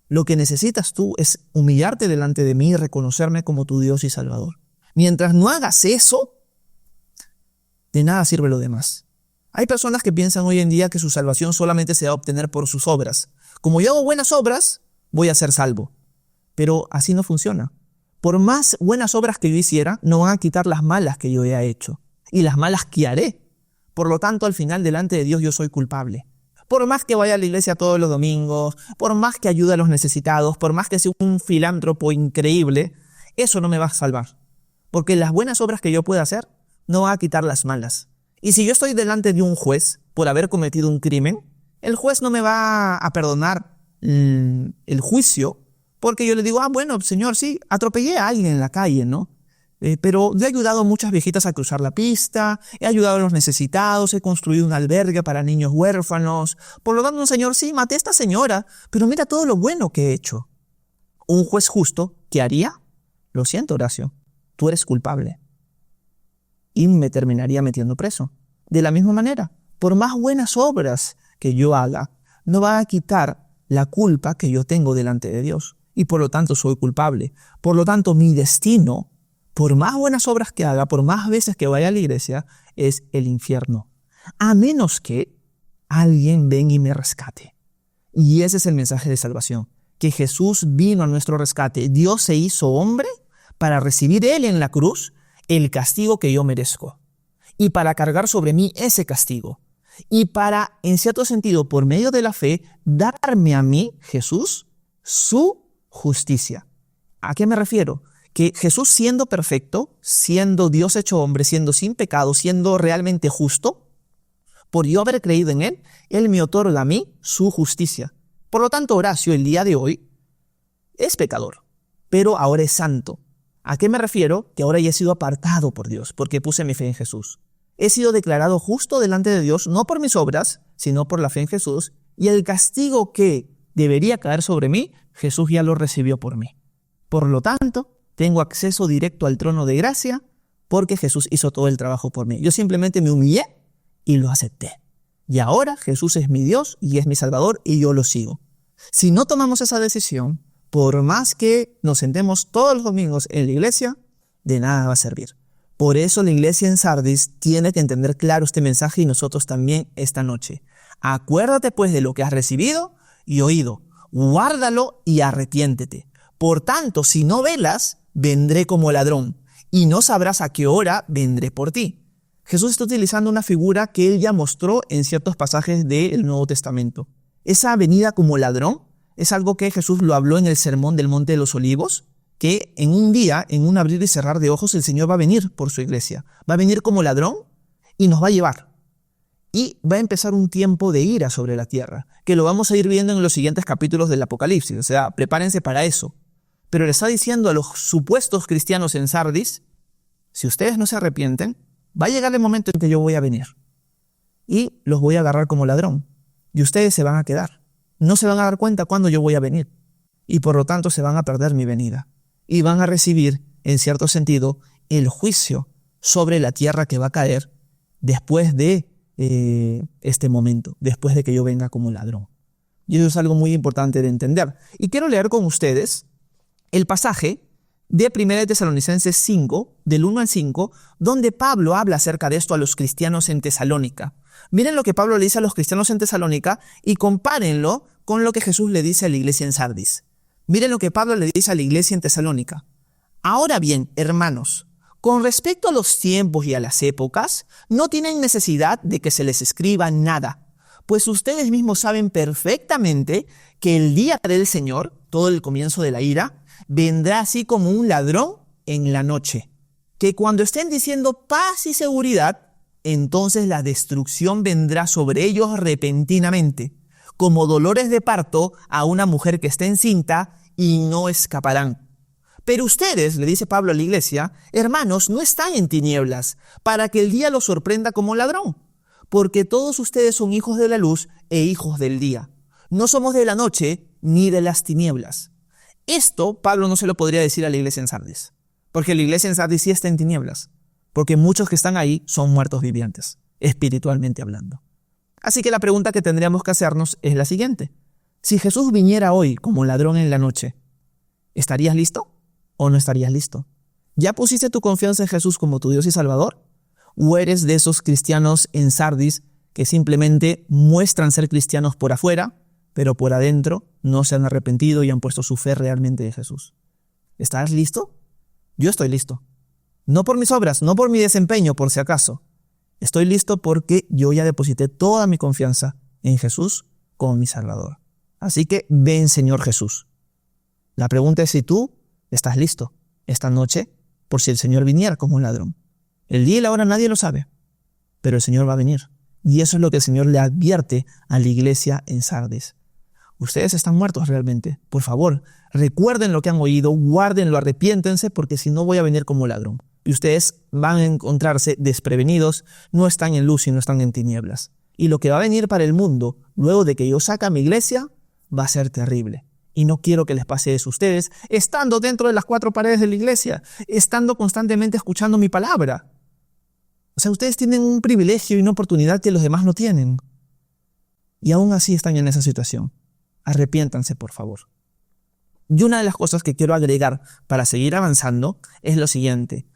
Lo que necesitas tú es humillarte delante de mí y reconocerme como tu Dios y Salvador. Mientras no hagas eso, de nada sirve lo demás. Hay personas que piensan hoy en día que su salvación solamente se va a obtener por sus obras. Como yo hago buenas obras, voy a ser salvo. Pero así no funciona. Por más buenas obras que yo hiciera, no van a quitar las malas que yo he hecho y las malas que haré. Por lo tanto, al final, delante de Dios, yo soy culpable. Por más que vaya a la iglesia todos los domingos, por más que ayude a los necesitados, por más que sea un filántropo increíble, eso no me va a salvar. Porque las buenas obras que yo pueda hacer no van a quitar las malas. Y si yo estoy delante de un juez por haber cometido un crimen, el juez no me va a perdonar el juicio porque yo le digo, bueno, señor, sí, atropellé a alguien en la calle, ¿no? Pero he ayudado a muchas viejitas a cruzar la pista, he ayudado a los necesitados, he construido un albergue para niños huérfanos. Por lo tanto, señor, sí, maté a esta señora, pero mira todo lo bueno que he hecho. Un juez justo, ¿qué haría? Lo siento, Horacio, tú eres culpable. Y me terminaría metiendo preso. De la misma manera, por más buenas obras que yo haga, no va a quitar la culpa que yo tengo delante de Dios. Y por lo tanto soy culpable. Por lo tanto, mi destino, por más buenas obras que haga, por más veces que vaya a la iglesia, es el infierno. A menos que alguien venga y me rescate. Y ese es el mensaje de salvación. Que Jesús vino a nuestro rescate. Dios se hizo hombre para recibir Él en la cruz el castigo que yo merezco. Y para cargar sobre mí ese castigo. Y para, en cierto sentido, por medio de la fe, darme a mí, Jesús, su justicia. ¿A qué me refiero? Que Jesús, siendo perfecto, siendo Dios hecho hombre, siendo sin pecado, siendo realmente justo, por yo haber creído en Él me otorga a mí su justicia. Por lo tanto, Horacio, el día de hoy, es pecador, pero ahora es santo. ¿A qué me refiero? Que ahora ya he sido apartado por Dios, porque puse mi fe en Jesús. He sido declarado justo delante de Dios, no por mis obras, sino por la fe en Jesús, y el castigo que debería caer sobre mí, Jesús ya lo recibió por mí. Por lo tanto, tengo acceso directo al trono de gracia, porque Jesús hizo todo el trabajo por mí. Yo simplemente me humillé y lo acepté. Y ahora Jesús es mi Dios y es mi Salvador y yo lo sigo. Si no tomamos esa decisión, por más que nos sentemos todos los domingos en la iglesia, de nada va a servir. Por eso la iglesia en Sardis tiene que entender claro este mensaje y nosotros también esta noche. Acuérdate pues de lo que has recibido y oído. Guárdalo y arrepiéntete. Por tanto, si no velas, vendré como ladrón y no sabrás a qué hora vendré por ti. Jesús está utilizando una figura que él ya mostró en ciertos pasajes del Nuevo Testamento. Esa venida como ladrón es algo que Jesús lo habló en el Sermón del Monte de los Olivos, que en un día, en un abrir y cerrar de ojos, el Señor va a venir por su iglesia. Va a venir como ladrón y nos va a llevar. Y va a empezar un tiempo de ira sobre la tierra, que lo vamos a ir viendo en los siguientes capítulos del Apocalipsis. O sea, prepárense para eso. Pero le está diciendo a los supuestos cristianos en Sardis, si ustedes no se arrepienten, va a llegar el momento en que yo voy a venir. Y los voy a agarrar como ladrón. Y ustedes se van a quedar. No se van a dar cuenta cuándo yo voy a venir. Y por lo tanto se van a perder mi venida. Y van a recibir, en cierto sentido, el juicio sobre la tierra que va a caer después de este momento, después de que yo venga como ladrón. Y eso es algo muy importante de entender. Y quiero leer con ustedes el pasaje de 1 Tesalonicenses 5, del 1 al 5, donde Pablo habla acerca de esto a los cristianos en Tesalónica. Miren lo que Pablo le dice a los cristianos en Tesalónica y compárenlo con lo que Jesús le dice a la iglesia en Sardis. Miren lo que Pablo le dice a la iglesia en Tesalónica. Ahora bien, hermanos, con respecto a los tiempos y a las épocas, no tienen necesidad de que se les escriba nada, pues ustedes mismos saben perfectamente que el día del Señor, todo el comienzo de la ira, vendrá así como un ladrón en la noche. Que cuando estén diciendo paz y seguridad, entonces la destrucción vendrá sobre ellos repentinamente, como dolores de parto a una mujer que está encinta, y no escaparán. Pero ustedes, le dice Pablo a la iglesia, hermanos, no están en tinieblas, para que el día los sorprenda como ladrón, porque todos ustedes son hijos de la luz e hijos del día. No somos de la noche ni de las tinieblas. Esto Pablo no se lo podría decir a la iglesia en Sardis, porque la iglesia en Sardis sí está en tinieblas, porque muchos que están ahí son muertos vivientes, espiritualmente hablando. Así que la pregunta que tendríamos que hacernos es la siguiente. Si Jesús viniera hoy como ladrón en la noche, ¿estarías listo o no estarías listo? ¿Ya pusiste tu confianza en Jesús como tu Dios y Salvador? ¿O eres de esos cristianos en Sardis que simplemente muestran ser cristianos por afuera, pero por adentro no se han arrepentido y han puesto su fe realmente en Jesús? ¿Estás listo? Yo estoy listo. No por mis obras, no por mi desempeño, por si acaso. Estoy listo porque yo ya deposité toda mi confianza en Jesús como mi Salvador. Así que ven, Señor Jesús. La pregunta es si tú estás listo esta noche por si el Señor viniera como un ladrón. El día y la hora nadie lo sabe, pero el Señor va a venir. Y eso es lo que el Señor le advierte a la iglesia en Sardis. Ustedes están muertos realmente. Por favor, recuerden lo que han oído, guárdenlo, arrepiéntense, porque si no voy a venir como ladrón. Y ustedes van a encontrarse desprevenidos, no están en luz y no están en tinieblas. Y lo que va a venir para el mundo, luego de que yo saque a mi iglesia, va a ser terrible. Y no quiero que les pase eso a ustedes, estando dentro de las cuatro paredes de la iglesia, estando constantemente escuchando mi palabra. O sea, ustedes tienen un privilegio y una oportunidad que los demás no tienen. Y aún así están en esa situación. Arrepiéntanse, por favor. Y una de las cosas que quiero agregar para seguir avanzando es lo siguiente.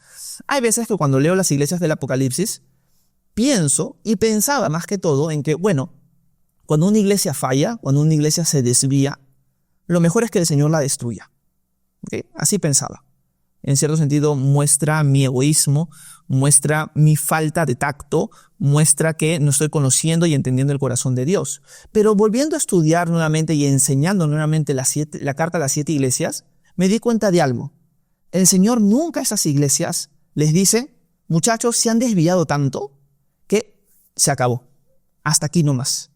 Hay veces que cuando leo las iglesias del Apocalipsis, pienso y pensaba más que todo en que, bueno, cuando una iglesia falla, cuando una iglesia se desvía, lo mejor es que el Señor la destruya. ¿Okay? Así pensaba. En cierto sentido, muestra mi egoísmo, muestra mi falta de tacto, muestra que no estoy conociendo y entendiendo el corazón de Dios. Pero volviendo a estudiar nuevamente y enseñando nuevamente la carta a las 7 iglesias, me di cuenta de algo. El Señor nunca a esas iglesias les dice, muchachos, se han desviado tanto que se acabó. Hasta aquí nomás.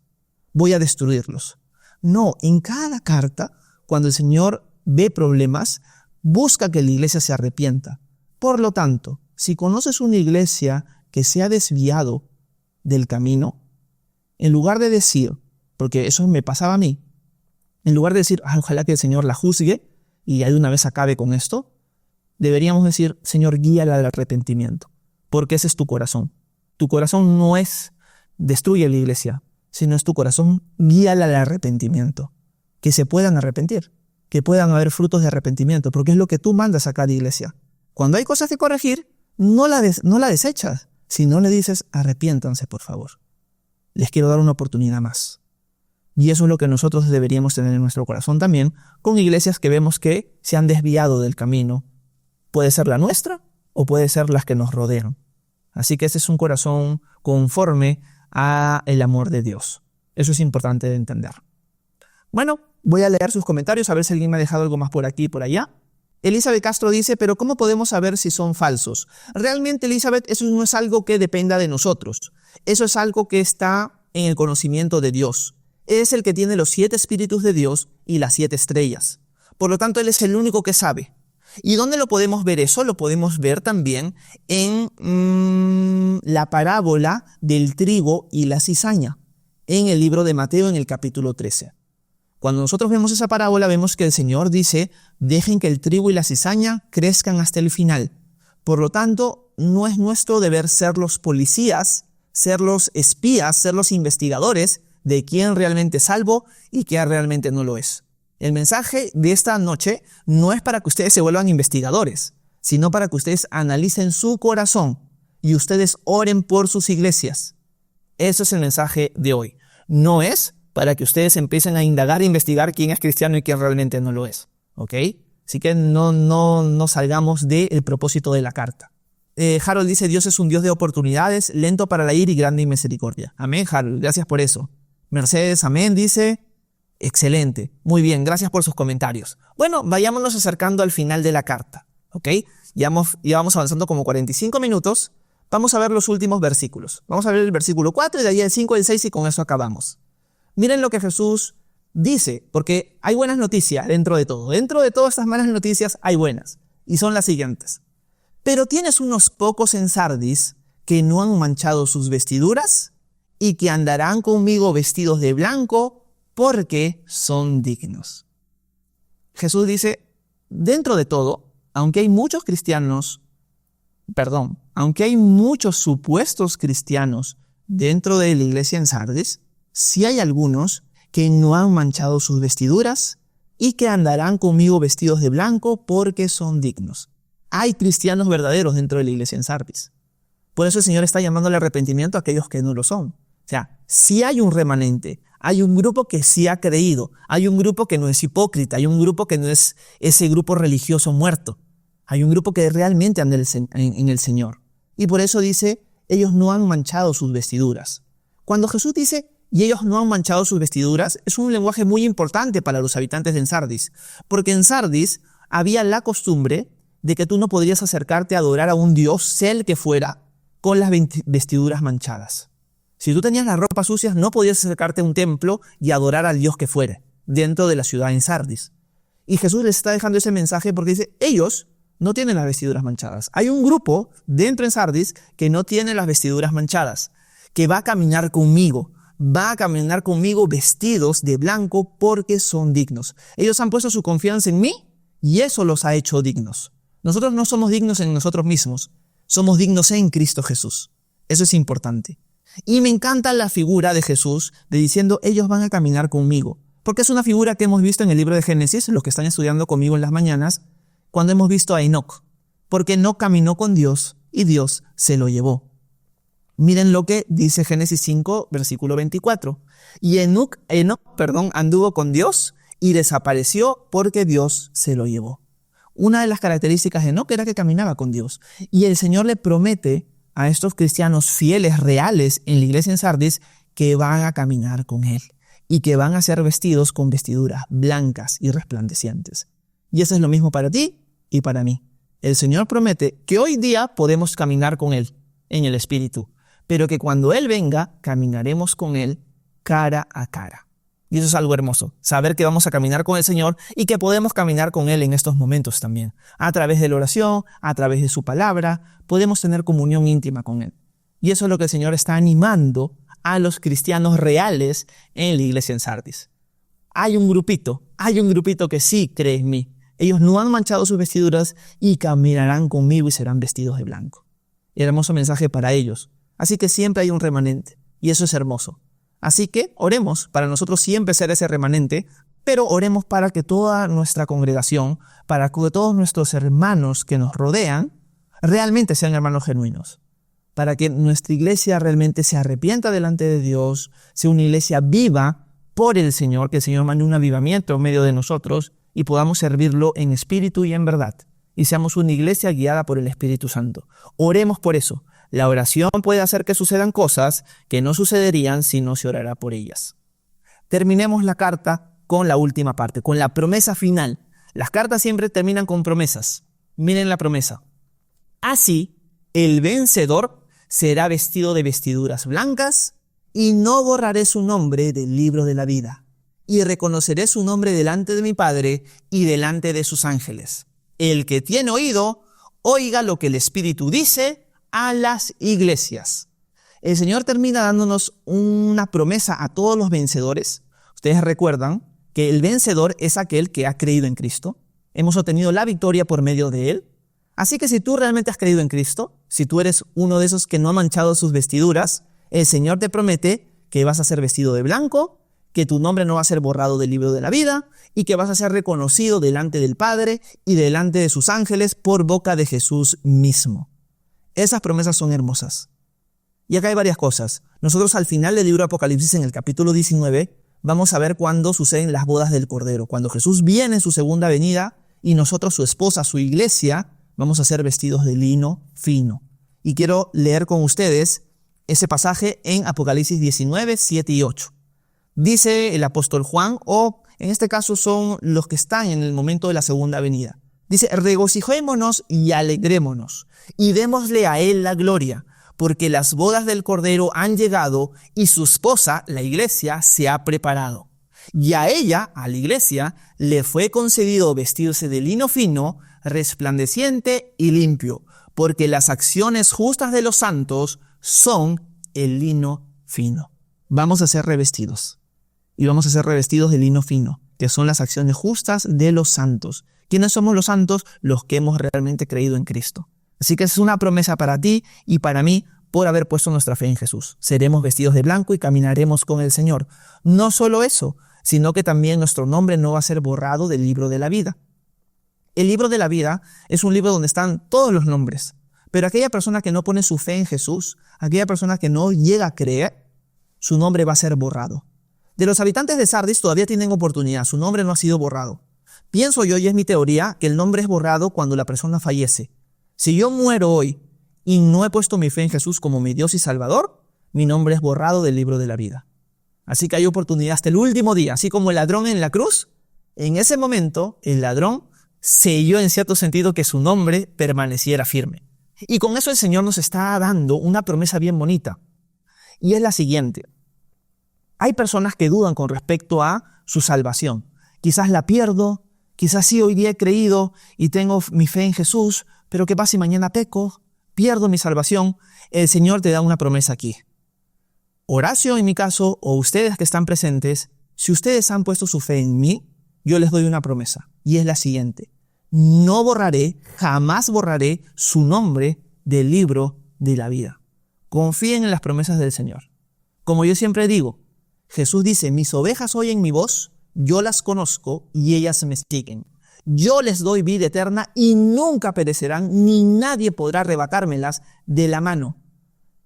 Voy a destruirlos. No, en cada carta, cuando el Señor ve problemas, busca que la iglesia se arrepienta. Por lo tanto, si conoces una iglesia que se ha desviado del camino, en lugar de decir, porque eso me pasaba a mí, en lugar de decir, ojalá que el Señor la juzgue y ya de una vez acabe con esto, deberíamos decir, Señor, guíala al arrepentimiento, porque ese es tu corazón. Tu corazón no es destruye la iglesia, sino es tu corazón, guíala al arrepentimiento. Que se puedan arrepentir, que puedan haber frutos de arrepentimiento, porque es lo que tú mandas a cada iglesia. Cuando hay cosas que corregir, no la desechas, sino le dices, arrepiéntanse, por favor. Les quiero dar una oportunidad más. Y eso es lo que nosotros deberíamos tener en nuestro corazón también, con iglesias que vemos que se han desviado del camino. Puede ser la nuestra o puede ser las que nos rodean. Así que ese es un corazón conforme a el amor de Dios. Eso es importante de entender. Bueno, voy a leer sus comentarios a ver si alguien me ha dejado algo más por aquí y por allá. Elizabeth Castro dice, pero ¿cómo podemos saber si son falsos? Realmente, Elizabeth, eso no es algo que dependa de nosotros. Eso es algo que está en el conocimiento de Dios. Es el que tiene los 7 espíritus de Dios y las 7 estrellas. Por lo tanto, Él es el único que sabe. ¿Y dónde lo podemos ver eso? Lo podemos ver también en la parábola del trigo y la cizaña, en el libro de Mateo, en el capítulo 13. Cuando nosotros vemos esa parábola, vemos que el Señor dice, dejen que el trigo y la cizaña crezcan hasta el final. Por lo tanto, no es nuestro deber ser los policías, ser los espías, ser los investigadores de quién realmente es salvo y quién realmente no lo es. El mensaje de esta noche no es para que ustedes se vuelvan investigadores, sino para que ustedes analicen su corazón y ustedes oren por sus iglesias. Eso es el mensaje de hoy. No es para que ustedes empiecen a indagar e investigar quién es cristiano y quién realmente no lo es. ¿Ok? Así que no salgamos del propósito de la carta. Harold dice, Dios es un Dios de oportunidades, lento para la ira y grande en misericordia. Amén, Harold. Gracias por eso. Mercedes, amén, dice, excelente. Muy bien, gracias por sus comentarios. Bueno, vayámonos acercando al final de la carta, ¿ok? Ya vamos avanzando como 45 minutos. Vamos a ver los últimos versículos. Vamos a ver el versículo 4 y de ahí el 5 y el 6 y con eso acabamos. Miren lo que Jesús dice, porque hay buenas noticias dentro de todo. Dentro de todas estas malas noticias hay buenas, y son las siguientes. Pero tienes unos pocos en Sardis que no han manchado sus vestiduras y que andarán conmigo vestidos de blanco porque son dignos. Jesús dice, dentro de todo, aunque hay muchos supuestos cristianos dentro de la iglesia en Sardis, sí hay algunos que no han manchado sus vestiduras y que andarán conmigo vestidos de blanco porque son dignos. Hay cristianos verdaderos dentro de la iglesia en Sardis. Por eso el Señor está llamando al arrepentimiento a aquellos que no lo son. O sea, sí hay un remanente, hay un grupo que sí ha creído, hay un grupo que no es hipócrita, hay un grupo que no es ese grupo religioso muerto. Hay un grupo que realmente anda en el Señor. Y por eso dice, ellos no han manchado sus vestiduras. Cuando Jesús dice, y ellos no han manchado sus vestiduras, es un lenguaje muy importante para los habitantes de Sardis. Porque en Sardis había la costumbre de que tú no podrías acercarte a adorar a un dios, sea el que fuera, con las vestiduras manchadas. Si tú tenías las ropas sucias, no podías acercarte a un templo y adorar al dios que fuere, dentro de la ciudad en Sardis. Y Jesús les está dejando ese mensaje porque dice, ellos no tienen las vestiduras manchadas. Hay un grupo dentro en Sardis que no tiene las vestiduras manchadas, que va a caminar conmigo vestidos de blanco porque son dignos. Ellos han puesto su confianza en mí y eso los ha hecho dignos. Nosotros no somos dignos en nosotros mismos, somos dignos en Cristo Jesús. Eso es importante. Y me encanta la figura de Jesús de diciendo, ellos van a caminar conmigo. Porque es una figura que hemos visto en el libro de Génesis, los que están estudiando conmigo en las mañanas, cuando hemos visto a Enoc. Porque Enoc caminó con Dios y Dios se lo llevó. Miren lo que dice Génesis 5, versículo 24. Y Enoc anduvo con Dios y desapareció porque Dios se lo llevó. Una de las características de Enoc era que caminaba con Dios. Y el Señor le promete a estos cristianos fieles, reales, en la iglesia en Sardis, que van a caminar con Él y que van a ser vestidos con vestiduras blancas y resplandecientes. Y eso es lo mismo para ti y para mí. El Señor promete que hoy día podemos caminar con Él en el Espíritu, pero que cuando Él venga, caminaremos con Él cara a cara. Y eso es algo hermoso, saber que vamos a caminar con el Señor y que podemos caminar con Él en estos momentos también. A través de la oración, a través de su palabra, podemos tener comunión íntima con Él. Y eso es lo que el Señor está animando a los cristianos reales en la iglesia en Sardis. Hay un grupito que sí cree en mí. Ellos no han manchado sus vestiduras y caminarán conmigo y serán vestidos de blanco. Hermoso mensaje para ellos. Así que siempre hay un remanente y eso es hermoso. Así que oremos para nosotros siempre ser ese remanente, pero oremos para que toda nuestra congregación, para que todos nuestros hermanos que nos rodean, realmente sean hermanos genuinos. Para que nuestra iglesia realmente se arrepienta delante de Dios, sea una iglesia viva por el Señor, que el Señor mande un avivamiento en medio de nosotros y podamos servirlo en espíritu y en verdad. Y seamos una iglesia guiada por el Espíritu Santo. Oremos por eso. La oración puede hacer que sucedan cosas que no sucederían si no se orara por ellas. Terminemos la carta con la última parte, con la promesa final. Las cartas siempre terminan con promesas. Miren la promesa. Así, el vencedor será vestido de vestiduras blancas y no borraré su nombre del libro de la vida. Y reconoceré su nombre delante de mi Padre y delante de sus ángeles. El que tiene oído, oiga lo que el Espíritu dice a las iglesias. El Señor termina dándonos una promesa a todos los vencedores. Ustedes recuerdan que el vencedor es aquel que ha creído en Cristo. Hemos obtenido la victoria por medio de Él. Así que si tú realmente has creído en Cristo, si tú eres uno de esos que no ha manchado sus vestiduras, el Señor te promete que vas a ser vestido de blanco, que tu nombre no va a ser borrado del libro de la vida y que vas a ser reconocido delante del Padre y delante de sus ángeles por boca de Jesús mismo. Esas promesas son hermosas. Y acá hay varias cosas. Nosotros al final del libro de Apocalipsis, en el capítulo 19, vamos a ver cuándo suceden las bodas del Cordero. Cuando Jesús viene en su segunda venida y nosotros, su esposa, su iglesia, vamos a ser vestidos de lino fino. Y quiero leer con ustedes ese pasaje en Apocalipsis 19, 7 y 8. Dice el apóstol Juan, o en este caso son los que están en el momento de la segunda venida. Dice, regocijémonos y alegrémonos, y démosle a él la gloria, porque las bodas del Cordero han llegado y su esposa, la iglesia, se ha preparado. Y a ella, a la iglesia, le fue concedido vestirse de lino fino, resplandeciente y limpio, porque las acciones justas de los santos son el lino fino. Vamos a ser revestidos. Y vamos a ser revestidos de lino fino, que son las acciones justas de los santos. ¿Quiénes somos los santos? Los que hemos realmente creído en Cristo. Así que es una promesa para ti y para mí por haber puesto nuestra fe en Jesús. Seremos vestidos de blanco y caminaremos con el Señor. No solo eso, sino que también nuestro nombre no va a ser borrado del libro de la vida. El libro de la vida es un libro donde están todos los nombres. Pero aquella persona que no pone su fe en Jesús, aquella persona que no llega a creer, su nombre va a ser borrado. De los habitantes de Sardis todavía tienen oportunidad, su nombre no ha sido borrado. Pienso yo, y es mi teoría, que el nombre es borrado cuando la persona fallece. Si yo muero hoy y no he puesto mi fe en Jesús como mi Dios y Salvador, mi nombre es borrado del libro de la vida. Así que hay oportunidad hasta el último día, así como el ladrón en la cruz. En ese momento, el ladrón selló en cierto sentido que su nombre permaneciera firme. Y con eso el Señor nos está dando una promesa bien bonita. Y es la siguiente. Hay personas que dudan con respecto a su salvación. Quizás la pierdo, quizás sí hoy día he creído y tengo mi fe en Jesús, pero ¿qué pasa si mañana peco? Pierdo mi salvación. El Señor te da una promesa aquí. Horacio, en mi caso, o ustedes que están presentes, si ustedes han puesto su fe en mí, yo les doy una promesa. Y es la siguiente. No borraré, jamás borraré su nombre del libro de la vida. Confíen en las promesas del Señor. Como yo siempre digo, Jesús dice, mis ovejas oyen mi voz, yo las conozco y ellas me siguen. Yo les doy vida eterna y nunca perecerán, ni nadie podrá arrebatármelas de la mano.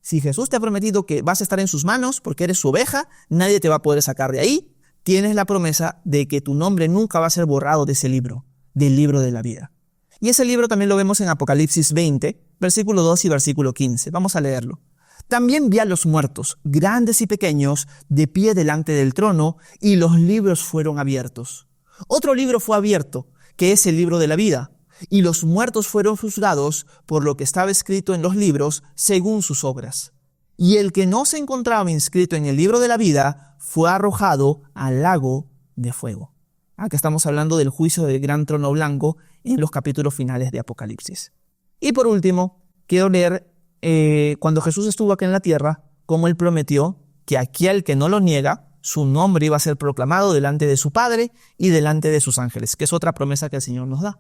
Si Jesús te ha prometido que vas a estar en sus manos porque eres su oveja, nadie te va a poder sacar de ahí. Tienes la promesa de que tu nombre nunca va a ser borrado de ese libro, del libro de la vida. Y ese libro también lo vemos en Apocalipsis 20, versículo 2 y versículo 15. Vamos a leerlo. También vi a los muertos, grandes y pequeños, de pie delante del trono, y los libros fueron abiertos. Otro libro fue abierto, que es el libro de la vida, y los muertos fueron juzgados por lo que estaba escrito en los libros según sus obras. Y el que no se encontraba inscrito en el libro de la vida fue arrojado al lago de fuego. Acá estamos hablando del juicio del gran trono blanco en los capítulos finales de Apocalipsis. Y por último, quiero leer cuando Jesús estuvo aquí en la tierra, como Él prometió que aquel que no lo niega, su nombre iba a ser proclamado delante de su Padre y delante de sus ángeles, que es otra promesa que el Señor nos da.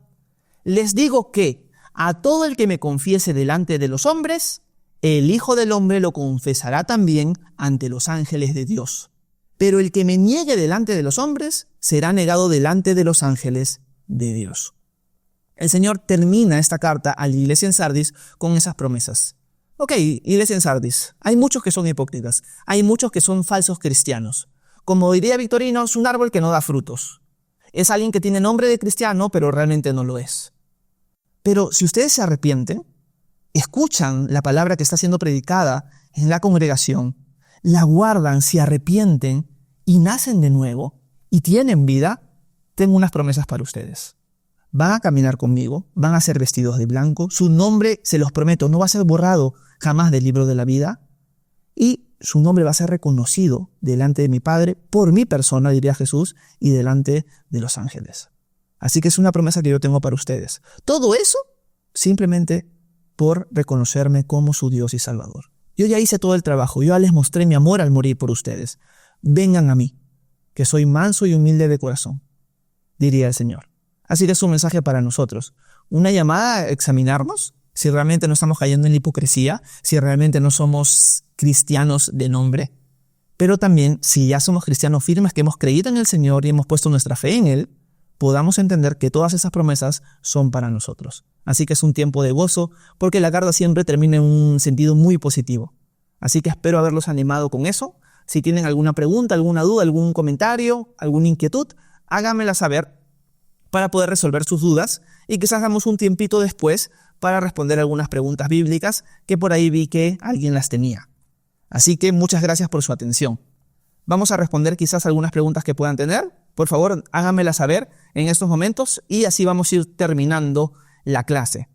Les digo que a todo el que me confiese delante de los hombres, el Hijo del Hombre lo confesará también ante los ángeles de Dios. Pero el que me niegue delante de los hombres, será negado delante de los ángeles de Dios. El Señor termina esta carta a la iglesia en Sardis con esas promesas. Ok, iglesia en Sardis, hay muchos que son hipócritas, hay muchos que son falsos cristianos. Como diría Victorino, es un árbol que no da frutos. Es alguien que tiene nombre de cristiano, pero realmente no lo es. Pero si ustedes se arrepienten, escuchan la palabra que está siendo predicada en la congregación, la guardan, se arrepienten y nacen de nuevo y tienen vida, tengo unas promesas para ustedes. Van a caminar conmigo, van a ser vestidos de blanco, su nombre, se los prometo, no va a ser borrado jamás del libro de la vida y su nombre va a ser reconocido delante de mi Padre, por mi persona, diría Jesús, y delante de los ángeles. Así que es una promesa que yo tengo para ustedes. Todo eso simplemente por reconocerme como su Dios y Salvador. Yo ya hice todo el trabajo, yo ya les mostré mi amor al morir por ustedes. Vengan a mí, que soy manso y humilde de corazón, diría el Señor. Así que es un mensaje para nosotros. Una llamada a examinarnos si realmente no estamos cayendo en la hipocresía, si realmente no somos cristianos de nombre. Pero también, si ya somos cristianos firmes, que hemos creído en el Señor y hemos puesto nuestra fe en Él, podamos entender que todas esas promesas son para nosotros. Así que es un tiempo de gozo, porque la carta siempre termina en un sentido muy positivo. Así que espero haberlos animado con eso. Si tienen alguna pregunta, alguna duda, algún comentario, alguna inquietud, háganmela saber para poder resolver sus dudas y quizás damos un tiempito después para responder algunas preguntas bíblicas que por ahí vi que alguien las tenía. Así que muchas gracias por su atención. Vamos a responder quizás algunas preguntas que puedan tener. Por favor, háganmela saber en estos momentos y así vamos a ir terminando la clase.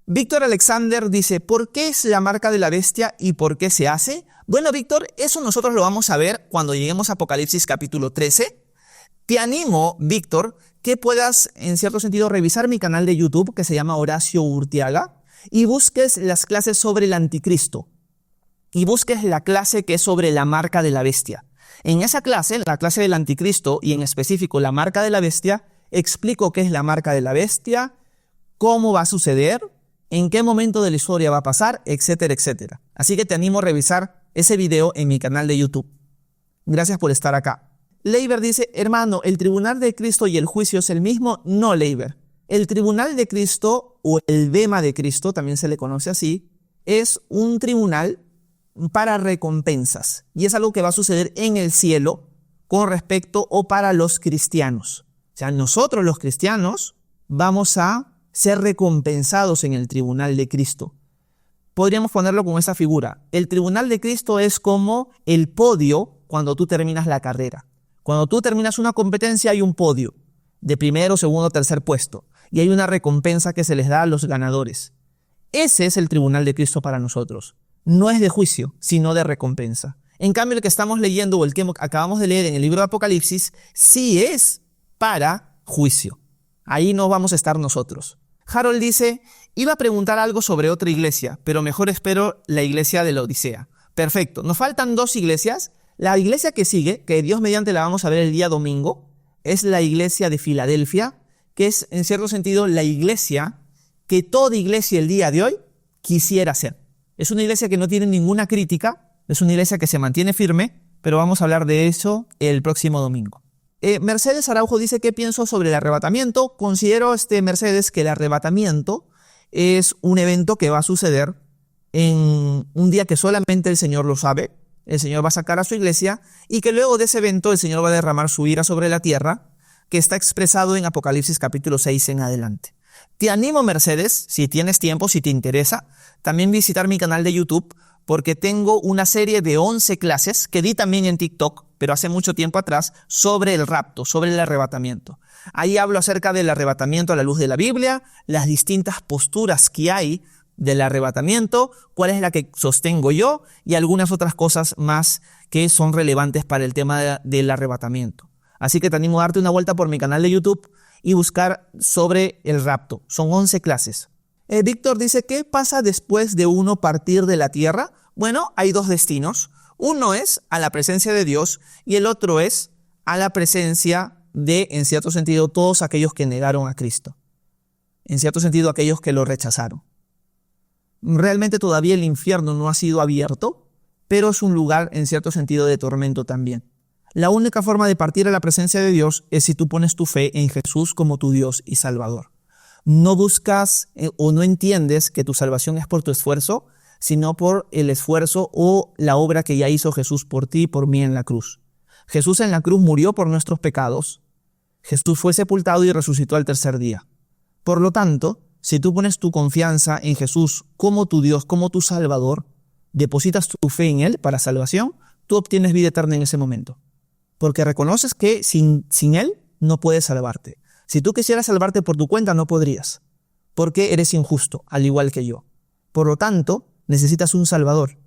Víctor Alexander dice, ¿por qué es la marca de la bestia y por qué se hace? Bueno, Víctor, eso nosotros lo vamos a ver cuando lleguemos a Apocalipsis capítulo 13. Te animo, Víctor, que puedas, en cierto sentido, revisar mi canal de YouTube que se llama Horacio Urtiaga y busques las clases sobre el anticristo y busques la clase que es sobre la marca de la bestia. En esa clase, la clase del anticristo y en específico la marca de la bestia, explico qué es la marca de la bestia, cómo va a suceder, en qué momento de la historia va a pasar, etcétera, etcétera. Así que te animo a revisar ese video en mi canal de YouTube. Gracias por estar acá. Leiber dice, hermano, ¿el tribunal de Cristo y el juicio es el mismo? No, Leiber. El tribunal de Cristo, o el bema de Cristo, también se le conoce así, es un tribunal para recompensas. Y es algo que va a suceder en el cielo con respecto o para los cristianos. O sea, nosotros los cristianos vamos a ser recompensados en el tribunal de Cristo. Podríamos ponerlo con esa figura. El tribunal de Cristo es como el podio cuando tú terminas la carrera. Cuando tú terminas una competencia hay un podio de primero, segundo, tercer puesto y hay una recompensa que se les da a los ganadores. Ese es el tribunal de Cristo para nosotros. No es de juicio, sino de recompensa. En cambio, el que estamos leyendo o el que acabamos de leer en el libro de Apocalipsis sí es para juicio. Ahí no vamos a estar nosotros. Harold dice, iba a preguntar algo sobre otra iglesia, pero mejor espero la iglesia de la Odisea. Perfecto, nos faltan 2 iglesias. La iglesia que sigue, que Dios mediante la vamos a ver el día domingo, es la iglesia de Filadelfia, que es en cierto sentido la iglesia que toda iglesia el día de hoy quisiera ser. Es una iglesia que no tiene ninguna crítica, es una iglesia que se mantiene firme, pero vamos a hablar de eso el próximo domingo. Mercedes Araujo dice, ¿qué pienso sobre el arrebatamiento? Considero, Mercedes, que el arrebatamiento es un evento que va a suceder en un día que solamente el Señor lo sabe. El Señor va a sacar a su iglesia y que luego de ese evento el Señor va a derramar su ira sobre la tierra, que está expresado en Apocalipsis capítulo 6 en adelante. Te animo, Mercedes, si tienes tiempo, si te interesa, también visitar mi canal de YouTube, porque tengo una serie de 11 clases que di también en TikTok, pero hace mucho tiempo atrás, sobre el rapto, sobre el arrebatamiento. Ahí hablo acerca del arrebatamiento a la luz de la Biblia, las distintas posturas que hay del arrebatamiento, cuál es la que sostengo yo y algunas otras cosas más que son relevantes para el tema del arrebatamiento. Así que te animo a darte una vuelta por mi canal de YouTube y buscar sobre el rapto. Son 11 clases. Víctor dice, ¿qué pasa después de uno partir de la tierra? Bueno, hay 2 destinos. Uno es a la presencia de Dios y el otro es a la presencia de, en cierto sentido, todos aquellos que negaron a Cristo. En cierto sentido, aquellos que lo rechazaron. Realmente todavía el infierno no ha sido abierto, pero es un lugar en cierto sentido de tormento también. La única forma de partir a la presencia de Dios es si tú pones tu fe en Jesús como tu Dios y Salvador. No buscas o no entiendes que tu salvación es por tu esfuerzo, sino por el esfuerzo o la obra que ya hizo Jesús por ti y por mí en la cruz. Jesús en la cruz murió por nuestros pecados. Jesús fue sepultado y resucitó al tercer día. Por lo tanto, si tú pones tu confianza en Jesús como tu Dios, como tu Salvador, depositas tu fe en Él para salvación, tú obtienes vida eterna en ese momento. Porque reconoces que sin Él no puedes salvarte. Si tú quisieras salvarte por tu cuenta, no podrías, porque eres injusto, al igual que yo. Por lo tanto, necesitas un Salvador,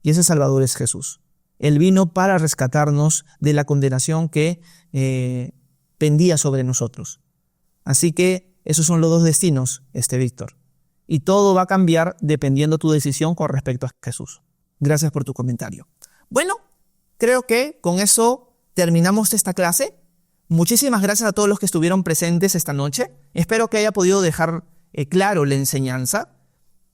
y ese Salvador es Jesús. Él vino para rescatarnos de la condenación que pendía sobre nosotros. Así que esos son los 2 destinos, Víctor. Y todo va a cambiar dependiendo tu decisión con respecto a Jesús. Gracias por tu comentario. Bueno, creo que con eso terminamos esta clase. Muchísimas gracias a todos los que estuvieron presentes esta noche. Espero que haya podido dejar claro la enseñanza.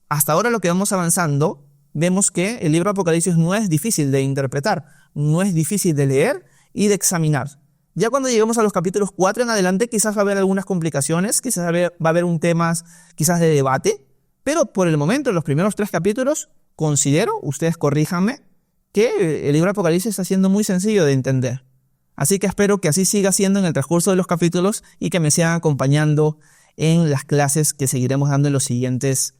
Hasta ahora lo que vamos avanzando, vemos que el libro de Apocalipsis no es difícil de interpretar, no es difícil de leer y de examinar. Ya cuando lleguemos a los capítulos 4 en adelante, quizás va a haber algunas complicaciones, quizás va a haber un tema quizás de debate, pero por el momento, en los primeros 3 capítulos, considero, ustedes corríjanme, que el libro de Apocalipsis está siendo muy sencillo de entender. Así que espero que así siga siendo en el transcurso de los capítulos y que me sigan acompañando en las clases que seguiremos dando en las siguientes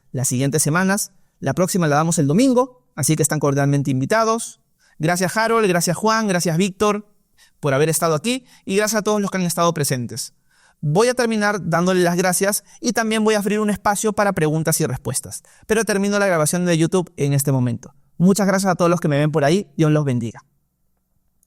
semanas. La próxima la damos el domingo, así que están cordialmente invitados. Gracias Harold, gracias Juan, gracias Víctor por haber estado aquí y gracias a todos los que han estado presentes. Voy a terminar dándole las gracias y también voy a abrir un espacio para preguntas y respuestas. Pero termino la grabación de YouTube en este momento. Muchas gracias a todos los que me ven por ahí. Dios los bendiga.